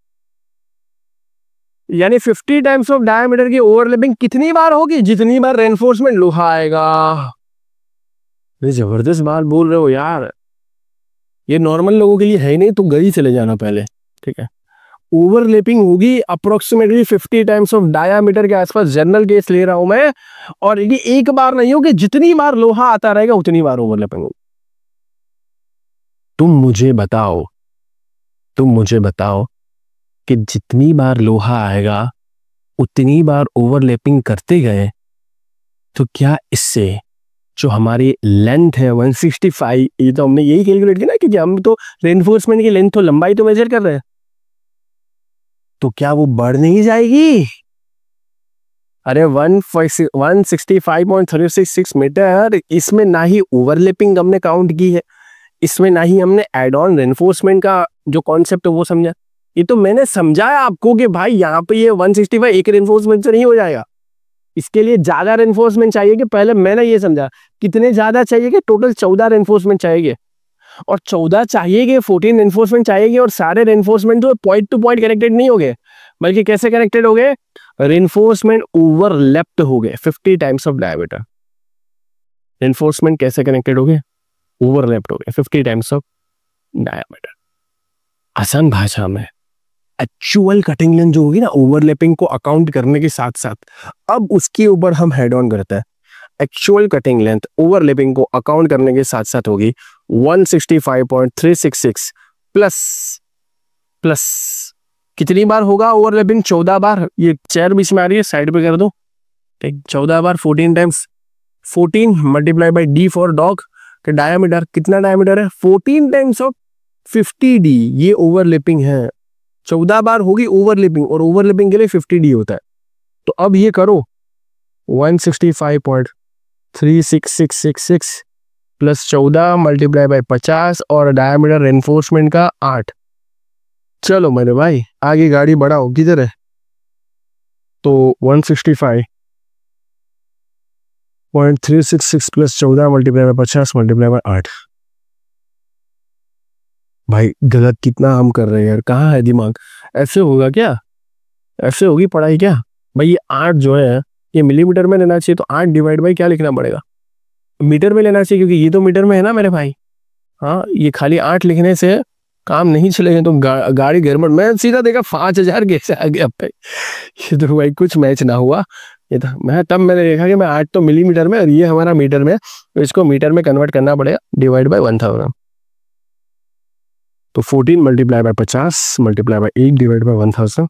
यानी 50 टाइम्स ऑफ डायमीटर की ओवरलैपिंग कितनी बार होगी? जितनी बार रेनफोर्समेंट लोहा आएगा। ये जबरदस्त बात बोल रहे हो यार, ये नॉर्मल लोगों के लिए है ही नहीं, तो गई चले जाना पहले, ठीक है। ओवरलैपिंग होगी अप्रोक्सीमेटली 50 टाइम्स ऑफ डायमीटर के आसपास। जनरल केस ले रहा हूं मैं, और ये एक बार नहीं होगी, जितनी बार लोहा आता रहेगा उतनी बार ओवरलैपिंग होगी। तुम मुझे बताओ कि जितनी बार लोहा आएगा उतनी बार ओवरलैपिंग करते गए, तो क्या इससे जो हमारी लेंथ है 165, ये तो हमने यही कैलकुलेट किया ना, क्योंकि हम तो रेनफोर्समेंट की लेंथ तो लंबाई तो मेजर कर रहे हैं, तो क्या वो बढ़ नहीं जाएगी? अरे 165.366 मीटर, इसमें ना ही ओवरलैपिंग हमने काउंट की है, इसमें ना ही हमने एड ऑन रेनफोर्समेंट का जो कॉन्सेप्ट है वो समझा। ये तो मैंने समझाया आपको कि भाई यहाँ पे ये 165 एक रेनफोर्समेंट से नहीं हो जाएगा, इसके लिए ज्यादा रेनफोर्समेंट चाहिए। कि पहले मैंने ये समझा कितने ज्यादा चाहिए, कि टोटल 14 रेनफोर्समेंट चाहिए, और 14 चाहिए कि 14 रेनफोर्समेंट चाहिए। और सारे रेनफोर्समेंट तो पॉइंट टू पॉइंट कनेक्टेड नहीं हो गए, बल्कि कैसे कनेक्टेड हो गए? रेनफोर्समेंट ओवरलैप्ड हो गए 50 टाइम्स ऑफ डायमीटर। रेनफोर्समेंट कैसे कनेक्टेड हो गए? ओवरलैप्ड हो गए 50 टाइम्स ऑफ डायमीटर। आसान भाषा में एक्चुअल कटिंग लेंथ जो होगी ना, ओवरलैपिंग को अकाउंट करने के साथ साथ अब उसके ऊपर हम हेड ऑन करते हैं। एक्चुअल कटिंग लेंथ ओवरलैपिंग को अकाउंट करने के साथ साथ होगी 165.366 प्लस कितनी बार होगा ओवरलैपिंग? 14 बार। ये चेयर बीच में आ रही है, साइड पे कर दो। ठीक, 14 बार 14 times 14 multiply by D for dog के डायमीटर, कितना डायमीटर है? 14 टाइम्स ऑफ 50D। ये ओवरलैपिंग है, 14 बार होगी ओवरलैपिंग, और ओवरलैपिंग के लिए 50D होता है। तो अब ये करो 165.36666 प्लस 14 मल्टीप्लाई बाई 50 और डायमीटर रेनफोर्समेंट का 8। चलो मेरे भाई आगे गाड़ी बढ़ाओ, किधर है? तो 165.366 plus 14 multiply by 50 multiply by 8। भाई गलत कितना हम कर रहे हैं यार, कहाँ है दिमाग? ऐसे होगा क्या? ऐसे होगी पढ़ाई क्या भाई? ये 8 जो है ये मिलीमीटर में लेना चाहिए, तो 8 डिवाइड बाई क्या लिखना पड़ेगा? मीटर में लेना चाहिए, क्योंकि ये तो मीटर में है ना मेरे भाई। हाँ, ये खाली 8 लिखने से काम नहीं चलेगा, तो गाड़ी गड़बड़। मैं सीधा देखा 5000 कैसे आ गया भाई। ये तो भाई कुछ मैच ना हुआ। ये तो मैंने देखा कि मैं 8 तो मिलीमीटर में और ये हमारा मीटर में, तो इसको मीटर में कन्वर्ट करना पड़ेगा, डिवाइड बाई 1000। तो 14 multiply by 50 multiply by 8 divide by 1000,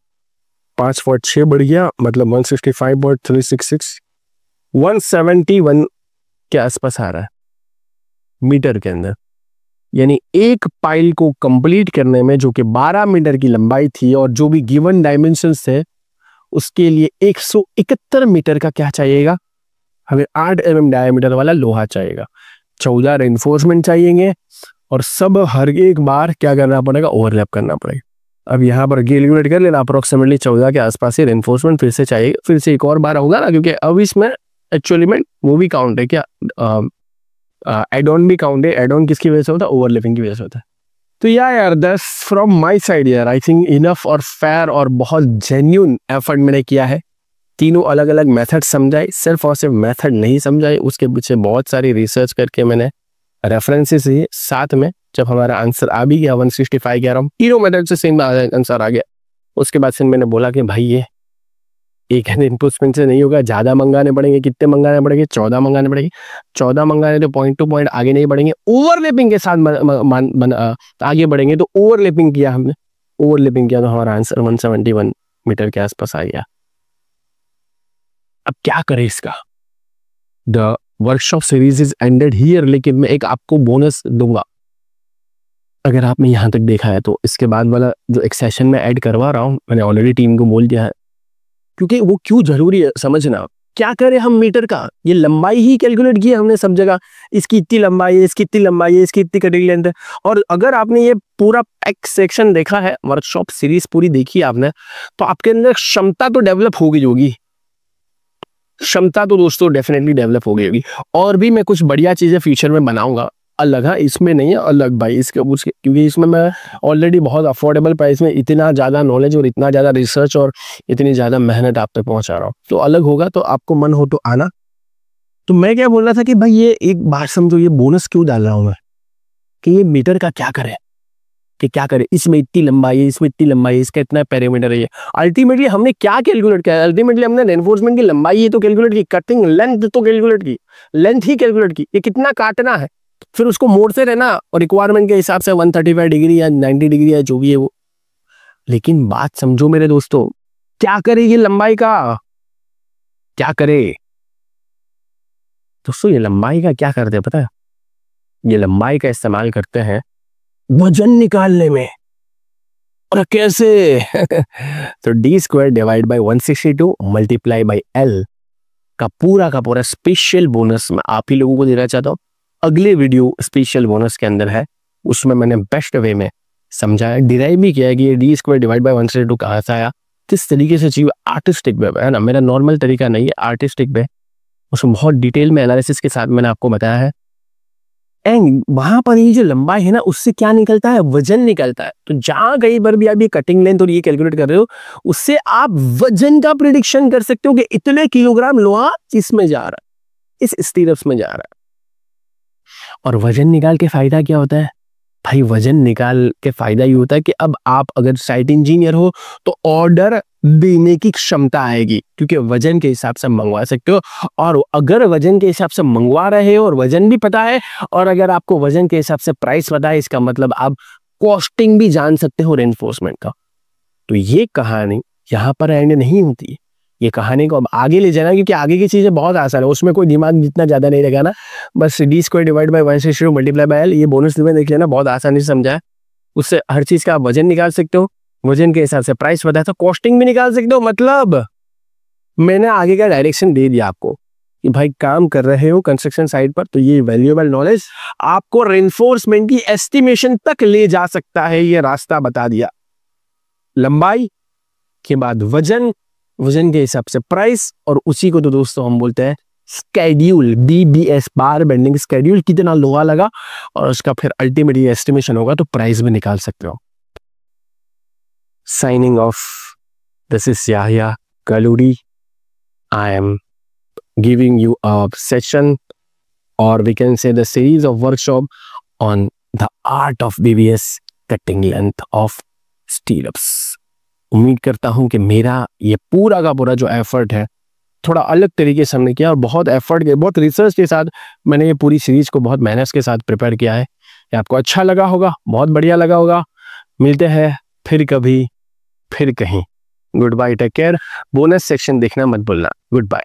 5.6 बढ़ गया, मतलब 165.366 171 के आसपास आ रहा है मीटर के अंदर। यानी एक पाइल को कंप्लीट करने में, जो कि 12 मीटर की लंबाई थी और जो भी गिवन डायमेंशंस थे, उसके लिए 171 मीटर का क्या चाहिएगा? हमें 8 mm डायमीटर वाला लोहा चाहिएगा, 14 रेनफोर्समेंट चाहिएंगे, और सब हर एक बार क्या करना पड़ेगा? ओवरलैप करना पड़ेगा। अब यहाँ पर कैलकुलेट कर लेना, अप्रोक्सीमेटली 14 के आसपास ही रेनफोर्समेंट फिर से चाहिए, फिर से एक और बार होगा ना, क्योंकि अब इसमें एक्चुअली में वो भी काउंट है क्या, एड ऑन भी काउंट है। एड ऑन किसकी वजह से होता है? ओवरलैपिंग की वजह से होता है। तो यार दैट्स फ्रॉम माय साइड यार, आई थिंक इनफ और फेयर और बहुत जेन्युइन एफर्ट मैंने किया है। तीनों अलग अलग मेथड समझाए, सिर्फ और सिर्फ मेथड नहीं समझाए, उसके पीछे बहुत सारी रिसर्च करके मैंने रेफरेंसेस ही साथ में, जब हमारा आंसर आ भी गया 165 कह रहा हूँ, तीनों मेथड से सेम आंसर आ गया। उसके बाद से मैंने बोला कि भाई ये एक इनपुट से नहीं होगा, ज़्यादा मंगाने पड़ेंगे। कितने मंगाने पड़ेंगे? 14 मंगाने पड़ेंगे। 14 मंगाने तो पॉइंट टू पॉइंट आगे नहीं बढ़ेंगे, ओवरलैपिंग के साथ आगे बढ़ेंगे। तो ओवरलैपिंग किया हमने, ओवरलैपिंग किया तो हमारा आंसर 171 मीटर के आसपास आ गया। अब क्या करें इसका? The workshop series is ended here, लेकिन मैं एक आपको बोनस दूंगा। अगर आपने यहाँ तक देखा है तो इसके बाद वाला जो एक सेशन में ऐड करवा रहा हूँ, मैंने ऑलरेडी टीम को बोल दिया है, क्योंकि वो क्यों जरूरी है समझना। क्या करें हम मीटर का? ये लंबाई ही कैलकुलेट की हमने सब जगह, इसकी इतनी लंबाई है, इसकी इतनी लंबाई है, इसकी इतनी कटिंग लेंथ है। और अगर आपने ये पूरा पैक सेक्शन देखा है, वर्कशॉप सीरीज पूरी देखी है आपने, तो आपके अंदर क्षमता तो डेवलप होगी, क्षमता तो दोस्तों डेफिनेटली डेवलप होगी। और भी मैं कुछ बढ़िया चीजें फ्यूचर में बनाऊंगा, अलग है, इसमें नहीं है अलग भाई, इसके उसके, क्योंकि इसमें मैं ऑलरेडी बहुत अफोर्डेबल प्राइस में इतना ज़्यादा नॉलेज और इतना ज़्यादा रिसर्च और इतनी ज़्यादा मेहनत आप तक पहुंचा रहा हूँ। तो अलग होगा, तो आपको मन हो तो आना। तो मैं क्या बोल रहा था कि भाई ये एक बात समझो, ये बोनस क्यों डाल रहा हूँ मैं, कि ये मीटर का क्या करें, कि क्या करें, इसमें इतनी लंबाई है, इसमें इतनी लंबाई है, इसका इतना पेरीमीटर है। ये अल्टीमेटली हमने क्या कैलकुलेट किया? अल्टीमेटली हमने रेनफोर्समेंट की लंबाई ये तो कैलकुलेट की, कटिंग लेंथ तो कैलकुलेट की, लेंथ ही कैलकुलेट की, ये कितना काटना है, फिर उसको मोड़ते रहना और रिक्वायरमेंट के हिसाब से 135 डिग्री या 90 डिग्री या जो भी है वो। लेकिन बात समझो मेरे दोस्तों, क्या करे ये लंबाई का, क्या करे दोस्तों? ये लंबाई का क्या करते हैं पता है? ये लंबाई का इस्तेमाल करते हैं वजन निकालने में। और कैसे? तो d² divide by 162 multiply by L का पूरा स्पेशल बोनस मैं आप ही लोगों को देना चाहता हूँ। अगले वीडियो स्पेशल बोनस के अंदर है, उसमें मैंने बेस्ट वे में समझाया, डिराइव भी किया है कि ये d² डिवाइड बाई 162 कहाँ से आया, किस तरीके से चाहिए, आर्टिस्टिक वे है ना, मेरा नॉर्मल तरीका नहीं है, आर्टिस्टिक वे, उसमें बहुत डिटेल में एनालिसिस के साथ मैंने आपको बताया है। एंड वहां पर ये जो लंबाई है ना, उससे क्या निकलता है? वजन निकलता है। तो जहां कहीं पर भी आप ये कटिंग लेंथ और ये कैलकुलेट कर रहे हो, उससे आप वजन का प्रिडिक्शन कर सकते हो कि इतने किलोग्राम लोहा इसमें जा रहा है, इस स्टीरप्स में जा रहा है। और वजन निकाल के फायदा क्या होता है भाई? वजन निकाल के फायदा ये होता है कि अब आप अगर साइट इंजीनियर हो तो ऑर्डर देने की क्षमता आएगी, क्योंकि वजन के हिसाब से मंगवा सकते हो। और अगर वजन के हिसाब से मंगवा रहे हो और वजन भी पता है, और अगर आपको वजन के हिसाब से प्राइस पता है, इसका मतलब आप कॉस्टिंग भी जान सकते हो रेनफोर्समेंट का। तो ये कहानी यहाँ पर एंड नहीं होती है, ये कहानी को अब आगे ले जाना, क्योंकि आगे की चीजें बहुत आसान है, उसमें कोई दिमाग जितना ज्यादा नहीं लगाना, बस d² divide by 1/2 multiply by l, ये बोनस में देख लेना, बहुत आसानी से समझा है। उससे हर चीज का आप वजन निकाल सकते हो, वजन के हिसाब से प्राइस बताया तो कॉस्टिंग भी निकाल सकते हो। मतलब मैंने आगे का डायरेक्शन दे दिया आपको कि भाई काम कर रहे हो कंस्ट्रक्शन साइट पर, तो ये वैल्यूएबल नॉलेज आपको रेनफोर्समेंट की एस्टिमेशन तक ले जा सकता है, ये रास्ता बता दिया। लंबाई के बाद वजन, वजन के हिसाब से प्राइस, और उसी को तो दोस्तों हम बोलते हैं स्केड्यूल, BBS, बार बेंडिंग स्केड्यूल, कितना लोहा लगा, और उसका फिर अल्टीमेटली एस्टिमेशन होगा तो प्राइस भी निकाल सकते हो। Signing off. This is Yahya Kaluri. I am giving you a session, or we can say the series of workshop on the art of BBS cutting length of stirrups. उम्मीद करता हूं कि मेरा ये पूरा का पूरा जो एफर्ट है थोड़ा अलग तरीके से हमने किया, और बहुत एफर्ट के, बहुत रिसर्च के साथ मैंने ये पूरी सीरीज को बहुत मेहनत के साथ प्रिपेयर किया है। ये आपको अच्छा लगा होगा, बहुत बढ़िया लगा होगा। मिलते हैं फिर कभी, फिर कहीं। Goodbye, take care. Bonus section देखना मत भूलना। Goodbye.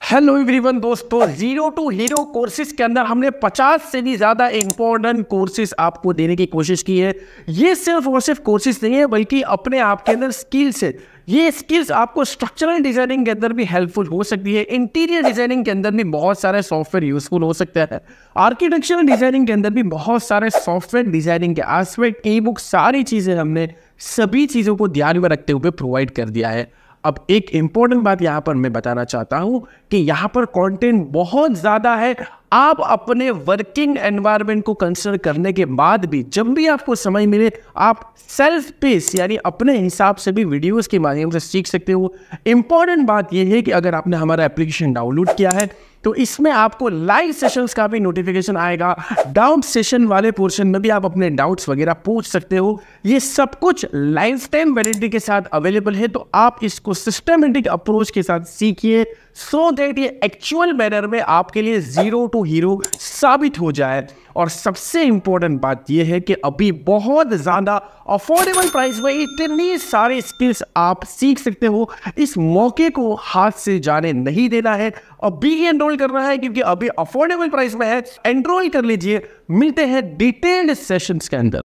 हेलो एवरीवन दोस्तों, जीरो टू हीरो कोर्सेज के अंदर हमने 50 से भी ज़्यादा इंपॉर्टेंट कोर्सेज आपको देने की कोशिश की है। ये सिर्फ और सिर्फ कोर्सेज नहीं है, बल्कि अपने आप के अंदर स्किल्स है। ये स्किल्स आपको स्ट्रक्चरल डिजाइनिंग के अंदर भी हेल्पफुल हो सकती है, इंटीरियर डिजाइनिंग के अंदर भी बहुत सारे सॉफ्टवेयर यूजफुल हो सकते हैं, आर्किटेक्चरल डिजाइनिंग के अंदर भी बहुत सारे सॉफ्टवेयर डिजाइनिंग के एस्पेक्ट, ई बुक, सारी चीज़ें हमने सभी चीज़ों को ध्यान में रखते हुए प्रोवाइड कर दिया है। अब एक इंपॉर्टेंट बात यहाँ पर मैं बताना चाहता हूँ कि यहाँ पर कंटेंट बहुत ज़्यादा है। आप अपने वर्किंग एनवायरनमेंट को कंसिडर करने के बाद भी जब भी आपको समय मिले, आप सेल्फ पेस यानी अपने हिसाब से भी वीडियोस के माध्यम से सीख सकते हो। इंपॉर्टेंट बात यह है कि अगर आपने हमारा एप्लीकेशन डाउनलोड किया है तो इसमें आपको लाइव सेशंस का भी नोटिफिकेशन आएगा। डाउट सेशन वाले पोर्शन में भी आप अपने डाउट्स वगैरह पूछ सकते हो। ये सब कुछ लाइफ टाइम वैलिडिटी के साथ अवेलेबल है, तो आप इसको सिस्टमेटिक अप्रोच के साथ सीखिए, सो दैट ये एक्चुअल मैनर में आपके लिए जीरो टू हीरो साबित हो जाए। और सबसे इंपॉर्टेंट बात यह है कि अभी बहुत ज़्यादा अफोर्डेबल प्राइस में इतनी सारी स्किल्स आप सीख सकते हो। इस मौके को हाथ से जाने नहीं देना है, अभी एनरोल करना है, क्योंकि अभी अफोर्डेबल प्राइस में है। एनरोल कर लीजिए। मिलते हैं डिटेल्ड सेशंस के अंदर।